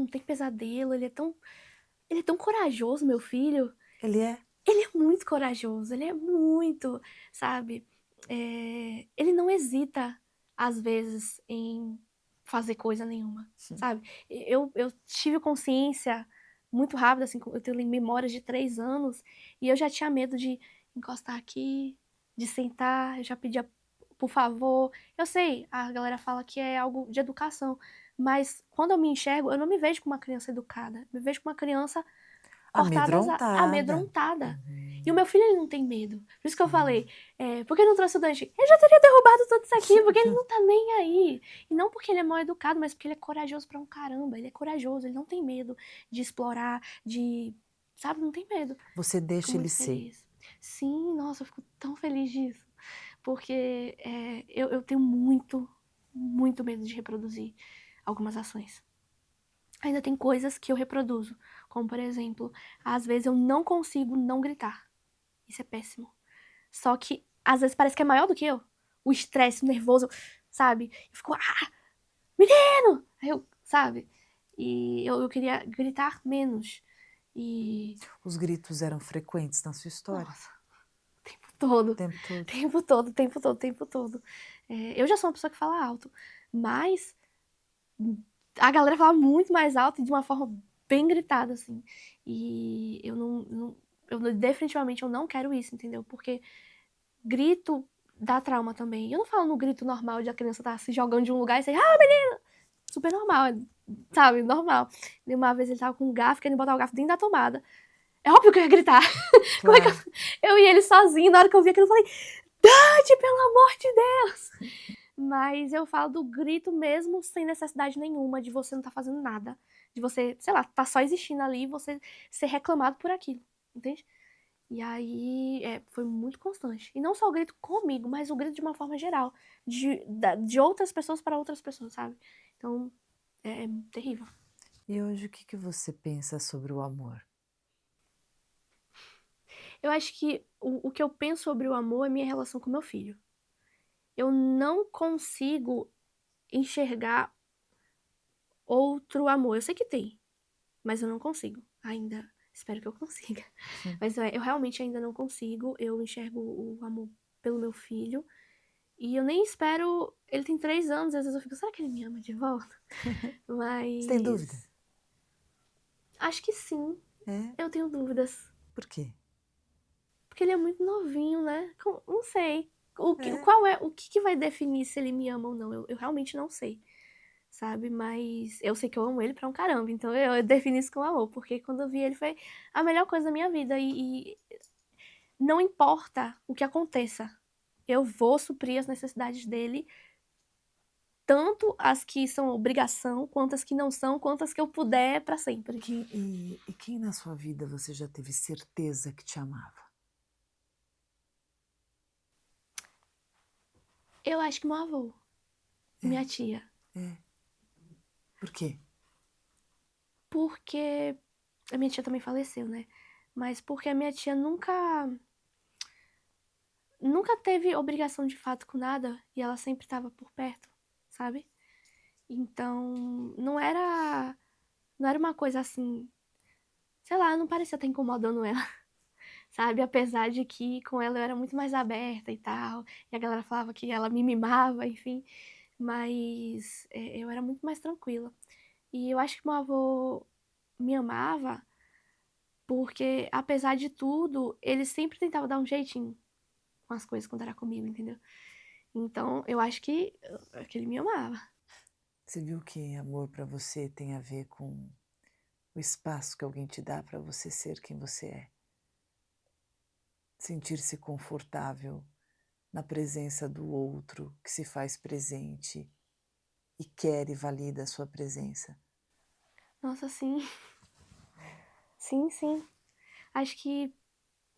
tem pesadelo, ele é tão corajoso, meu filho. Ele é? Ele é muito corajoso, ele é muito, sabe? Ele não hesita, às vezes, em fazer coisa nenhuma, sabe? Eu tive consciência muito rápida, assim, eu tenho memórias de 3 anos, e eu já tinha medo de encostar aqui, de sentar, eu já pedia por favor. Eu sei, a galera fala que é algo de educação, mas quando eu me enxergo, eu não me vejo como uma criança educada, eu me vejo como uma criança cortada, Amedrontada. amedrontada. E o Uhum, meu filho, ele não tem medo. Por isso que eu sim. falei, por que não trouxe o Dante? Ele já teria derrubado tudo isso aqui, porque ele não tá nem aí. E não porque ele é mal educado, mas porque ele é corajoso pra um caramba. Ele é corajoso, ele não tem medo de explorar, de sabe, não tem medo. Você Fico deixa ele muito ser. feliz. Sim, nossa, eu fico tão feliz disso. Porque eu tenho muito, muito medo de reproduzir algumas ações. Ainda tem coisas que eu reproduzo, como por exemplo, às vezes eu não consigo não gritar. Isso é péssimo. Só que às vezes parece que é maior do que eu. O estresse, o nervoso, sabe? Eu fico, menino! Aí eu, sabe? E eu queria gritar menos. E, Os gritos eram frequentes na sua história? nossa, o tempo todo. O tempo todo? Tempo todo, tempo todo, tempo todo. Eu já sou uma pessoa que fala alto, mas a galera fala muito mais alto e de uma forma bem gritada, assim. E definitivamente eu não quero isso, entendeu? Porque grito dá trauma também. Eu não falo no grito normal de a criança tá se jogando de um lugar e você, menina! Super normal, sabe? Normal. E uma vez ele tava com um garfo, querendo botar o garfo dentro da tomada. É óbvio que eu ia gritar. Como é que Claro. eu e ele sozinho, na hora que eu vi aquilo, eu falei, Dante, pelo amor de Deus! Mas eu falo do grito mesmo sem necessidade nenhuma de você não estar fazendo nada. De você, sei lá, tá só existindo ali e você ser reclamado por aquilo. Entende? E aí foi muito constante. E não só o grito comigo, mas o grito de uma forma geral. De outras pessoas para outras pessoas, sabe? Então, é terrível. E hoje o que você pensa sobre o amor? Eu acho que o que eu penso sobre o amor é minha relação com meu filho. Eu não consigo enxergar outro amor. Eu sei que tem, mas eu não consigo ainda. Espero que eu consiga. Mas eu realmente ainda não consigo. Eu enxergo o amor pelo meu filho. E eu nem espero. Ele tem 3 anos, às vezes eu fico, será que ele me ama de volta? Você tem dúvida? Mas. Acho que sim. É? Eu tenho dúvidas. Por quê? Porque ele é muito novinho, né? Não sei. É. O que vai definir se ele me ama ou não? Eu realmente não sei. Sabe? Mas eu sei que eu amo ele pra um caramba. Então eu defino isso com amor. Porque quando eu vi ele foi a melhor coisa da minha vida. E não importa o que aconteça. Eu vou suprir as necessidades dele. Tanto as que são obrigação, quanto as que não são, quanto as que eu puder pra sempre. E quem na sua vida você já teve certeza que te amava? Eu acho que meu avô e minha É, tia. é. Por quê? Porque a minha tia também faleceu, né? Mas porque a minha tia nunca teve obrigação de fato com nada e ela sempre estava por perto, sabe? Então, não era uma coisa assim, sei lá, não parecia estar incomodando ela, sabe? Apesar de que com ela eu era muito mais aberta e tal, e a galera falava que ela me mimava, enfim, mas eu era muito mais tranquila. E eu acho que meu avô me amava porque, apesar de tudo, ele sempre tentava dar um jeitinho com as coisas quando era comigo, entendeu? Então, eu acho que ele me amava. Você viu que amor para você tem a ver com o espaço que alguém te dá para você ser quem você é? Sentir-se confortável na presença do outro que se faz presente e quer e valida a sua presença. Nossa, sim. Sim, sim. Acho que,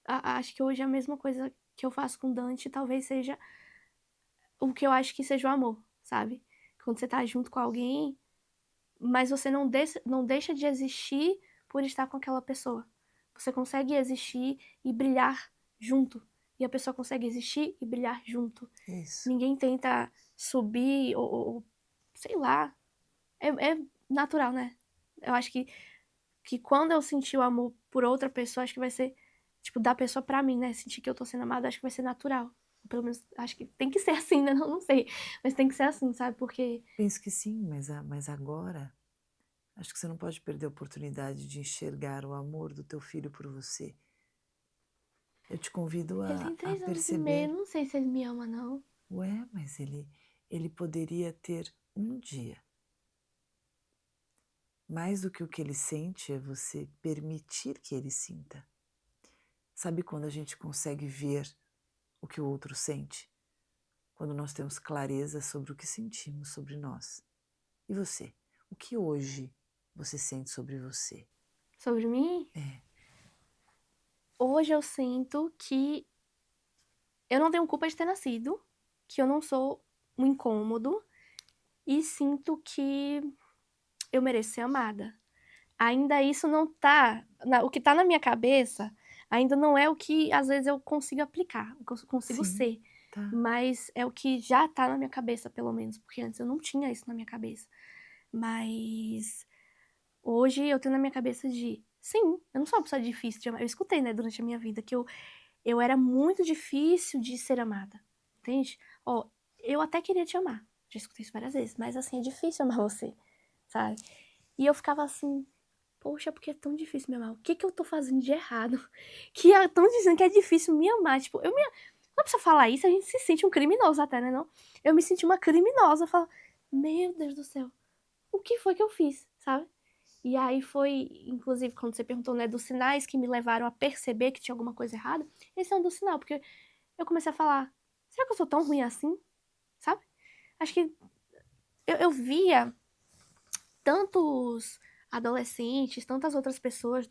acho que hoje é a mesma coisa que eu faço com Dante talvez seja o que eu acho que seja o amor, sabe? Quando você tá junto com alguém, mas você não deixa de existir por estar com aquela pessoa. Você consegue existir e brilhar junto. E a pessoa consegue existir e brilhar junto. Isso. Ninguém tenta subir ou sei lá. É natural, né? Eu acho que quando eu sentir o amor por outra pessoa, acho que vai ser, tipo, da pessoa pra mim, né? Sentir que eu tô sendo amada, acho que vai ser natural. Pelo menos, acho que tem que ser assim, né? Não sei. Mas tem que ser assim, sabe? Porque Penso que sim, mas agora acho que você não pode perder a oportunidade de enxergar o amor do teu filho por você. Eu te convido ele tem a 3 anos e meio, perceber, não sei se ele me ama, não. ué, mas ele poderia ter um dia. Mais do que o que ele sente é você permitir que ele sinta. Sabe quando a gente consegue ver o que o outro sente? Quando nós temos clareza sobre o que sentimos sobre nós. E você? O que hoje você sente sobre você? Sobre mim? É. Hoje eu sinto que eu não tenho culpa de ter nascido, que eu não sou um incômodo e sinto que eu mereço ser amada. Ainda isso não tá o que tá na minha cabeça, ainda não é o que às vezes eu consigo aplicar, o que eu consigo Sim, ser, tá. mas é o que já tá na minha cabeça pelo menos, porque antes eu não tinha isso na minha cabeça. Mas hoje eu tenho na minha cabeça de sim, eu não sou uma pessoa difícil de amar. Eu escutei, né, durante a minha vida que eu era muito difícil de ser amada, entende? Ó, eu até queria te amar, já escutei isso várias vezes, mas assim, é difícil amar você, sabe? E eu ficava assim, poxa, porque é tão difícil me amar? O que que eu tô fazendo de errado? Que tão dizendo que é difícil me amar, tipo, não precisa falar isso, a gente se sente um criminoso até, né, não? Eu me senti uma criminosa, eu falo, meu Deus do céu, o que foi que eu fiz, sabe? E aí foi, inclusive, quando você perguntou, né, dos sinais que me levaram a perceber que tinha alguma coisa errada, esse é um dos sinais, porque eu comecei a falar, será que eu sou tão ruim assim, sabe? Acho que eu via tantos adolescentes, tantas outras pessoas,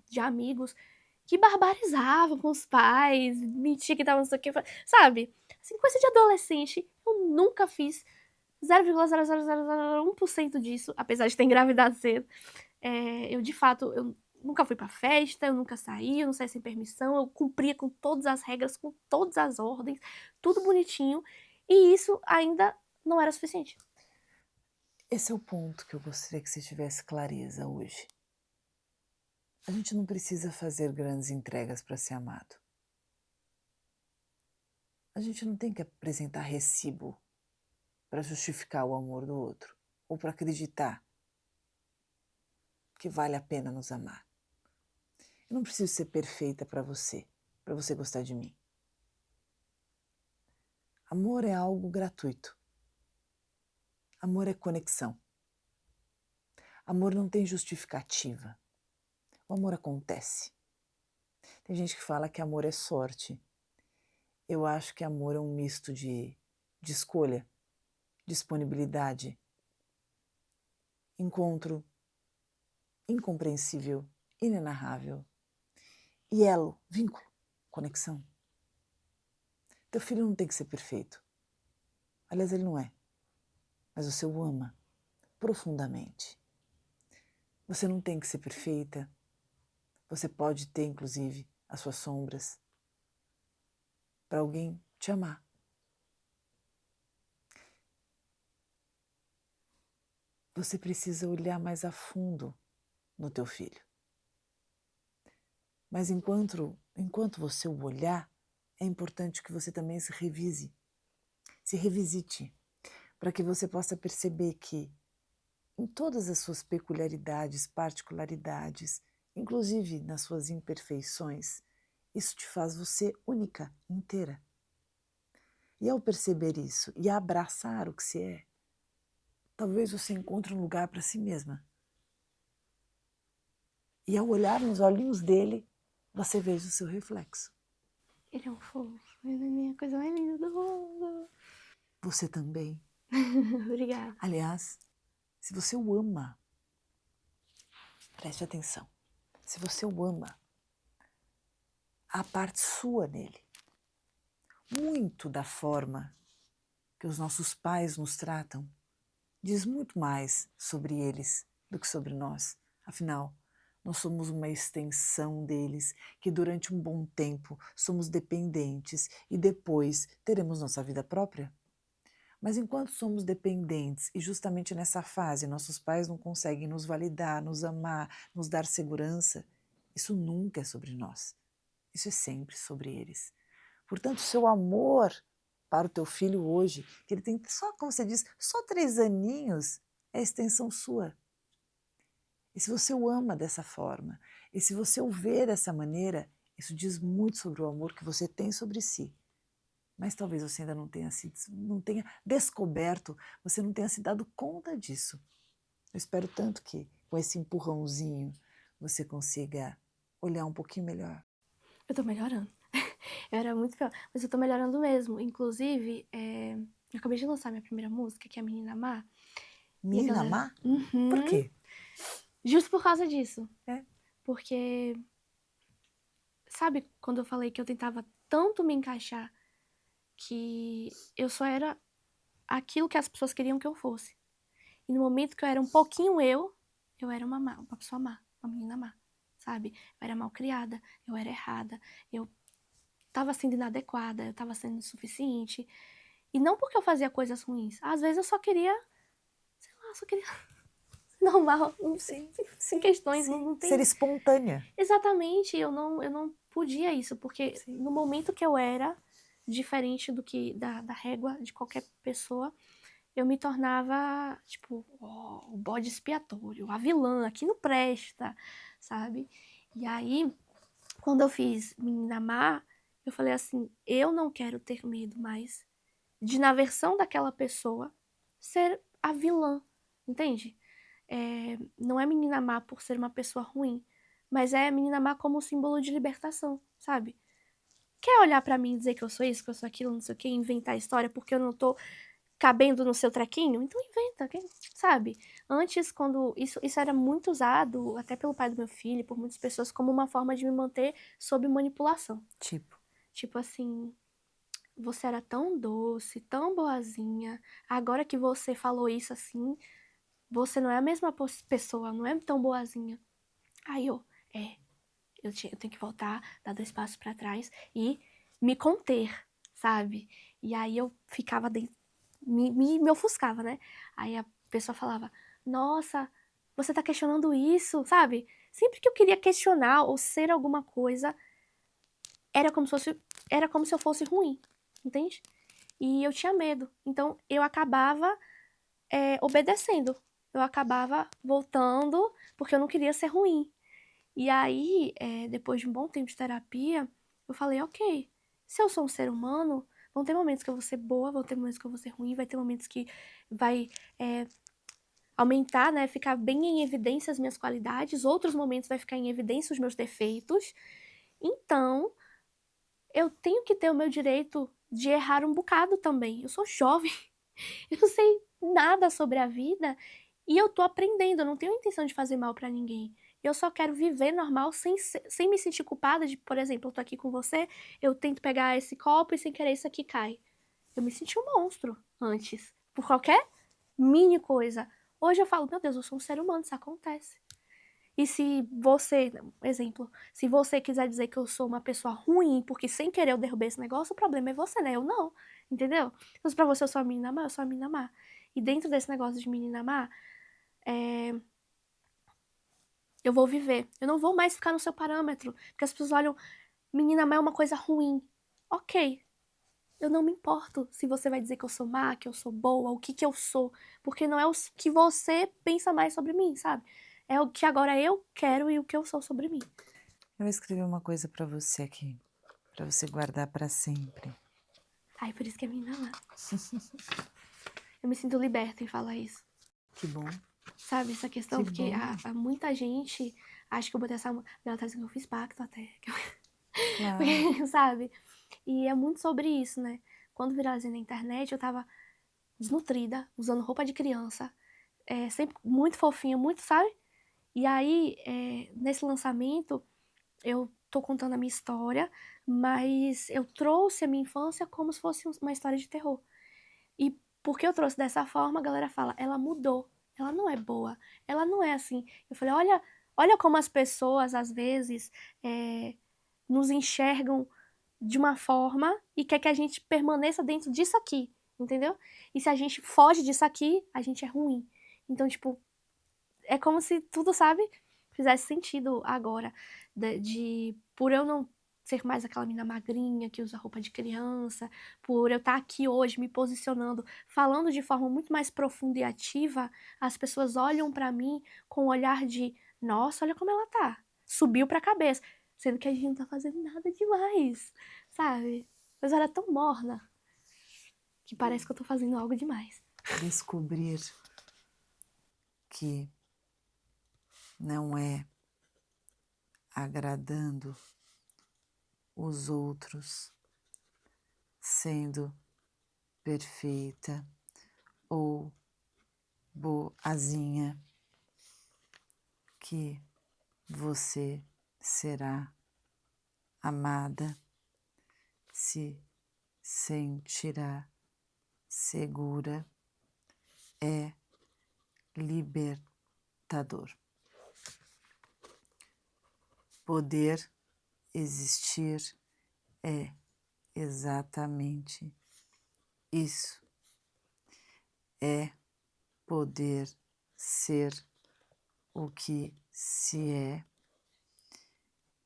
de amigos, que barbarizavam com os pais, mentia que tava não sei o que, sabe? Assim, coisa de adolescente. Eu nunca fiz 0,00001% disso, apesar de ter engravidado cedo. Eu, de fato, eu nunca fui pra festa, eu nunca saí, eu não saí sem permissão, eu cumpria com todas as regras, com todas as ordens, tudo bonitinho, e isso ainda não era suficiente. Esse é o ponto que eu gostaria que você tivesse clareza hoje. A gente não precisa fazer grandes entregas para ser amado. A gente não tem que apresentar recibo para justificar o amor do outro ou para acreditar que vale a pena nos amar. Eu não preciso ser perfeita para você gostar de mim. Amor é algo gratuito. Amor é conexão. Amor não tem justificativa. O amor acontece. Tem gente que fala que amor é sorte. Eu acho que amor é um misto de escolha, disponibilidade, encontro incompreensível, inenarrável e elo, vínculo, conexão. Teu filho não tem que ser perfeito. Aliás, ele não é. Mas você o ama profundamente. Você não tem que ser perfeita. Você pode ter, inclusive, as suas sombras para alguém te amar. Você precisa olhar mais a fundo no teu filho. Mas enquanto você o olhar, é importante que você também se revisite, para que você possa perceber que em todas as suas peculiaridades, particularidades, inclusive nas suas imperfeições, isso te faz você única, inteira. E ao perceber isso e abraçar o que você é, talvez você encontre um lugar para si mesma. E ao olhar nos olhinhos dele, você veja o seu reflexo. Ele é um fofo, ele é a coisa mais linda do mundo. Você também. Obrigada. Aliás, se você o ama, preste atenção. Se você o ama, há parte sua nele. Muito da forma que os nossos pais nos tratam diz muito mais sobre eles do que sobre nós. Afinal, nós somos uma extensão deles, que durante um bom tempo somos dependentes e depois teremos nossa vida própria. Mas enquanto somos dependentes e justamente nessa fase nossos pais não conseguem nos validar, nos amar, nos dar segurança, isso nunca é sobre nós. Isso é sempre sobre eles. Portanto, seu amor para o teu filho hoje, que ele tem só, como você diz, só 3 aninhos, é extensão sua. E se você o ama dessa forma, e se você o vê dessa maneira, isso diz muito sobre o amor que você tem sobre si. Mas talvez você ainda não tenha descoberto, você não tenha se dado conta disso. Eu espero tanto que com esse empurrãozinho você consiga olhar um pouquinho melhor. Eu tô melhorando. Eu era muito pior, mas eu tô melhorando mesmo. Inclusive, eu acabei de lançar minha primeira música, que é a Menina Má, e a Menina galera... má? Por Uhum. quê? Justo por causa disso. É. Porque sabe quando eu falei que eu tentava tanto me encaixar, que eu só era aquilo que as pessoas queriam que eu fosse. E no momento que eu era um pouquinho eu era uma pessoa má, uma menina má, sabe? Eu era mal criada, eu era errada, eu estava sendo inadequada, eu estava sendo insuficiente. E não porque eu fazia coisas ruins. Às vezes eu só queria, sei lá, só queria ser normal. Não sei, Sim, sem sim, questões, sim. não Ser tem. espontânea. Exatamente, eu não podia isso, porque Sim. no momento que eu era diferente do que da régua de qualquer pessoa, eu me tornava, tipo, ó, o bode expiatório, a vilã, aqui não presta, sabe? E aí, quando eu fiz Menina Má, eu falei assim, eu não quero ter medo mais de, na versão daquela pessoa, ser a vilã, entende? Não é Menina Má por ser uma pessoa ruim, mas é Menina Má como símbolo de libertação, sabe? Quer olhar pra mim e dizer que eu sou isso, que eu sou aquilo, não sei o que, inventar história porque eu não tô cabendo no seu trequinho? Então inventa, sabe? Antes, quando isso era muito usado, até pelo pai do meu filho, por muitas pessoas, como uma forma de me manter sob manipulação. Tipo, Tipo assim, você era tão doce, tão boazinha, agora que você falou isso assim, você não é a mesma pessoa, não é tão boazinha. Aí é, eu tenho que voltar, dar 2 passos pra trás e me conter, sabe? E aí eu ficava dentro, me ofuscava, né? Aí a pessoa falava, nossa, você tá questionando isso, sabe? Sempre que eu queria questionar ou ser alguma coisa, era como se fosse, era como se eu fosse ruim, entende? E eu tinha medo. Então eu acabava obedecendo. Eu acabava voltando porque eu não queria ser ruim. E aí, depois de um bom tempo de terapia, eu falei, ok, se eu sou um ser humano, vão ter momentos que eu vou ser boa, vão ter momentos que eu vou ser ruim, vai ter momentos que vai aumentar, né, ficar bem em evidência as minhas qualidades, outros momentos vai ficar em evidência os meus defeitos. Então, eu tenho que ter o meu direito de errar um bocado também. Eu sou jovem, eu não sei nada sobre a vida e eu tô aprendendo, eu não tenho intenção de fazer mal pra ninguém. Eu só quero viver normal sem me sentir culpada de, por exemplo, eu tô aqui com você, eu tento pegar esse copo e sem querer isso aqui cai. Eu me senti um monstro antes, por qualquer mini coisa. Hoje eu falo, meu Deus, eu sou um ser humano, isso acontece. E se você, exemplo, se você quiser dizer que eu sou uma pessoa ruim porque sem querer eu derrubei esse negócio, o problema é você, né? Eu não, entendeu? Então se pra você eu sou a menina má, eu sou a menina má. E dentro desse negócio de menina má, eu vou viver. Eu não vou mais ficar no seu parâmetro. Porque as pessoas olham, menina má é uma coisa ruim. Ok, eu não me importo se você vai dizer que eu sou má, que eu sou boa, o que que eu sou. Porque não é o que você pensa mais sobre mim, sabe? É o que agora eu quero e o que eu sou sobre mim. eu escrevi uma coisa para você aqui, para você guardar para sempre. Ai, por isso que é menina má. Eu me sinto liberta em falar isso. Que bom, Sabe, essa que questão, porque bom. há muita gente acha que eu botei essa. Ela tá dizendo que eu fiz pacto até. Claro. Porque, sabe? E é muito sobre isso, né? Quando viralizei na internet, eu tava desnutrida, usando roupa de criança, sempre muito fofinha, muito, sabe? E aí, nesse lançamento, eu tô contando a minha história, mas eu trouxe a minha infância como se fosse uma história de terror. E porque eu trouxe dessa forma, a galera fala, ela mudou, ela não é boa, ela não é assim. Eu falei, olha como as pessoas, às vezes, nos enxergam de uma forma e quer que a gente permaneça dentro disso aqui, entendeu? E se a gente foge disso aqui, a gente é ruim. Então, tipo, é como se tudo, sabe, fizesse sentido agora. Por eu não ser mais aquela menina magrinha que usa roupa de criança, por eu estar aqui hoje me posicionando, falando de forma muito mais profunda e ativa, as pessoas olham pra mim com um olhar de, nossa, olha como ela tá. Subiu pra cabeça. Sendo que a gente não tá fazendo nada demais, sabe? Mas ela é tão morna que parece que eu tô fazendo algo demais. Descobrir que não é agradando os outros, sendo perfeita ou boazinha, que você será amada se sentirá segura, é libertador. Poder existir é exatamente isso. É poder ser o que se é,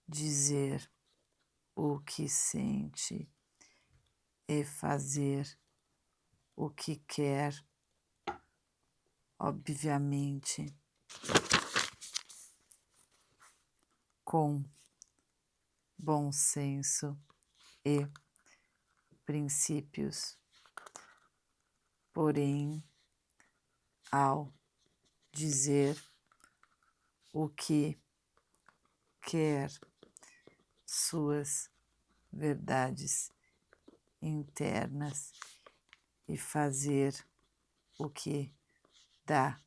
dizer o que sente e fazer o que quer, obviamente, com bom senso e princípios. Porém, ao dizer o que quer, suas verdades internas e fazer o que dá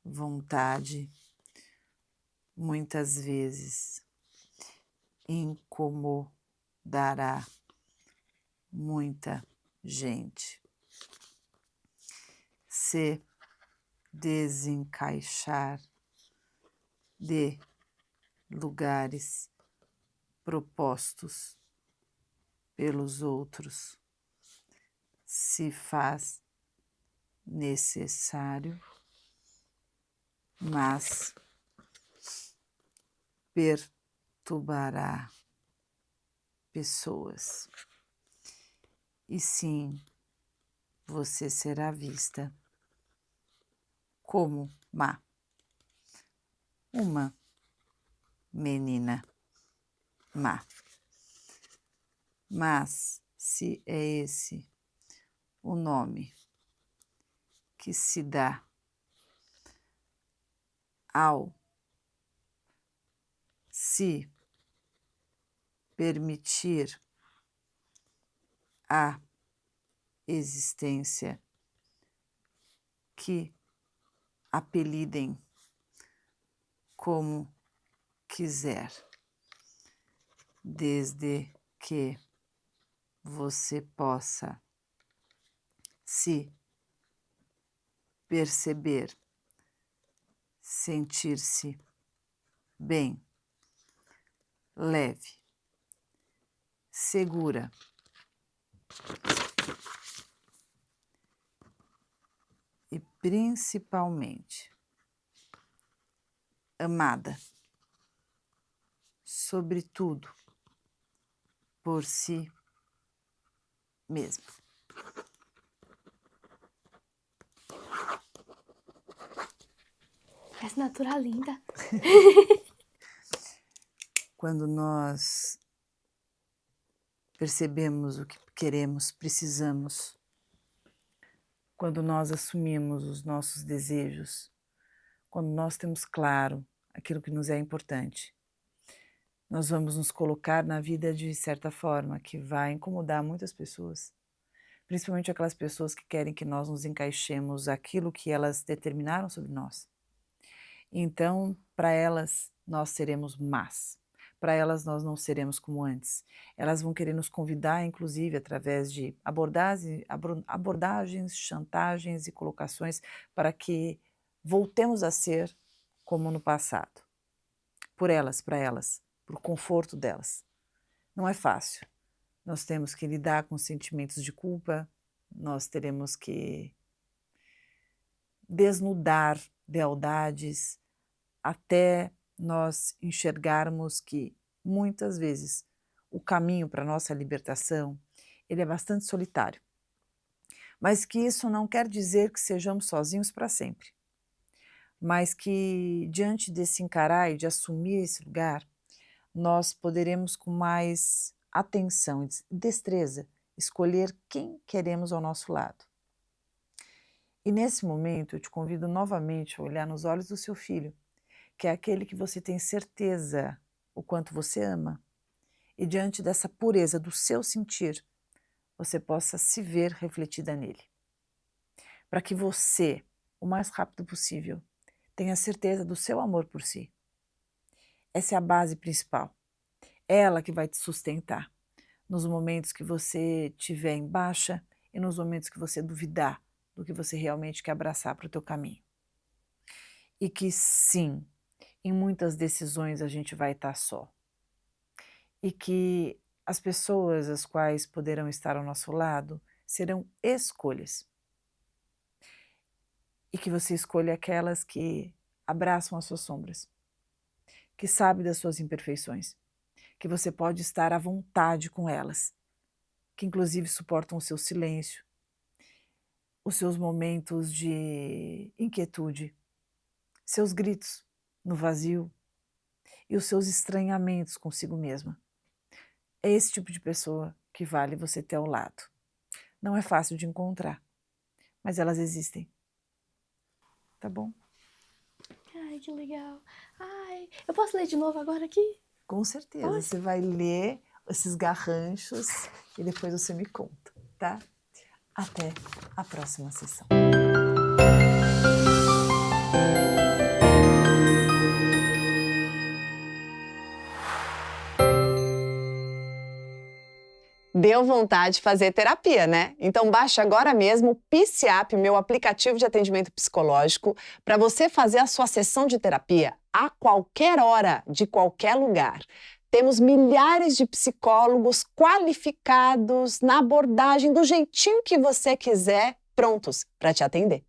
vontade, muitas vezes incomodará muita gente. Se desencaixar de lugares propostos pelos outros se faz necessário, mas perturbará pessoas. E sim, você será vista como má, uma menina má. Mas se é esse o nome que se dá ao se permitir a existência, que apelidem como quiser, desde que você possa se perceber, sentir-se bem, leve, segura, e principalmente amada, sobretudo por si mesma. Essa natural linda. Quando nós percebemos o que queremos, precisamos, quando nós assumimos os nossos desejos, quando nós temos claro aquilo que nos é importante, nós vamos nos colocar na vida de certa forma que vai incomodar muitas pessoas, principalmente aquelas pessoas que querem que nós nos encaixemos aquilo que elas determinaram sobre nós. Então, para elas, nós seremos más. Para elas, nós não seremos como antes. Elas vão querer nos convidar, inclusive, através de abordagens, chantagens e colocações para que voltemos a ser como no passado. Por elas, para elas, por conforto delas. Não é fácil. Nós temos que lidar com sentimentos de culpa, nós teremos que desnudar lealdades, até nós enxergarmos que, muitas vezes, o caminho para a nossa libertação, ele é bastante solitário. Mas que isso não quer dizer que sejamos sozinhos para sempre. Mas que, diante desse encarar e de assumir esse lugar, nós poderemos, com mais atenção e destreza, escolher quem queremos ao nosso lado. E nesse momento, eu te convido novamente a olhar nos olhos do seu filho, que é aquele que você tem certeza o quanto você ama, e diante dessa pureza do seu sentir, você possa se ver refletida nele. Para que você, o mais rápido possível, tenha certeza do seu amor por si. Essa é a base principal. Ela que vai te sustentar nos momentos que você estiver em baixa e nos momentos que você duvidar do que você realmente quer abraçar para o teu caminho. E que sim, em muitas decisões a gente vai estar só. E que as pessoas as quais poderão estar ao nosso lado serão escolhas. E que você escolha aquelas que abraçam as suas sombras, que sabem das suas imperfeições, que você pode estar à vontade com elas, que inclusive suportam o seu silêncio, os seus momentos de inquietude, seus gritos no vazio e os seus estranhamentos consigo mesma. É esse tipo de pessoa que vale você ter ao lado. Não é fácil de encontrar, mas elas existem. Tá bom? Ai, que legal. Ai, eu posso ler de novo agora aqui? Com certeza, Pode? você vai ler esses garranchos e depois você me conta, tá? Até a próxima sessão. Deu vontade de fazer terapia, né? Então baixe agora mesmo o PCAP, meu aplicativo de atendimento psicológico, para você fazer a sua sessão de terapia a qualquer hora, de qualquer lugar. Temos milhares de psicólogos qualificados na abordagem do jeitinho que você quiser, prontos para te atender.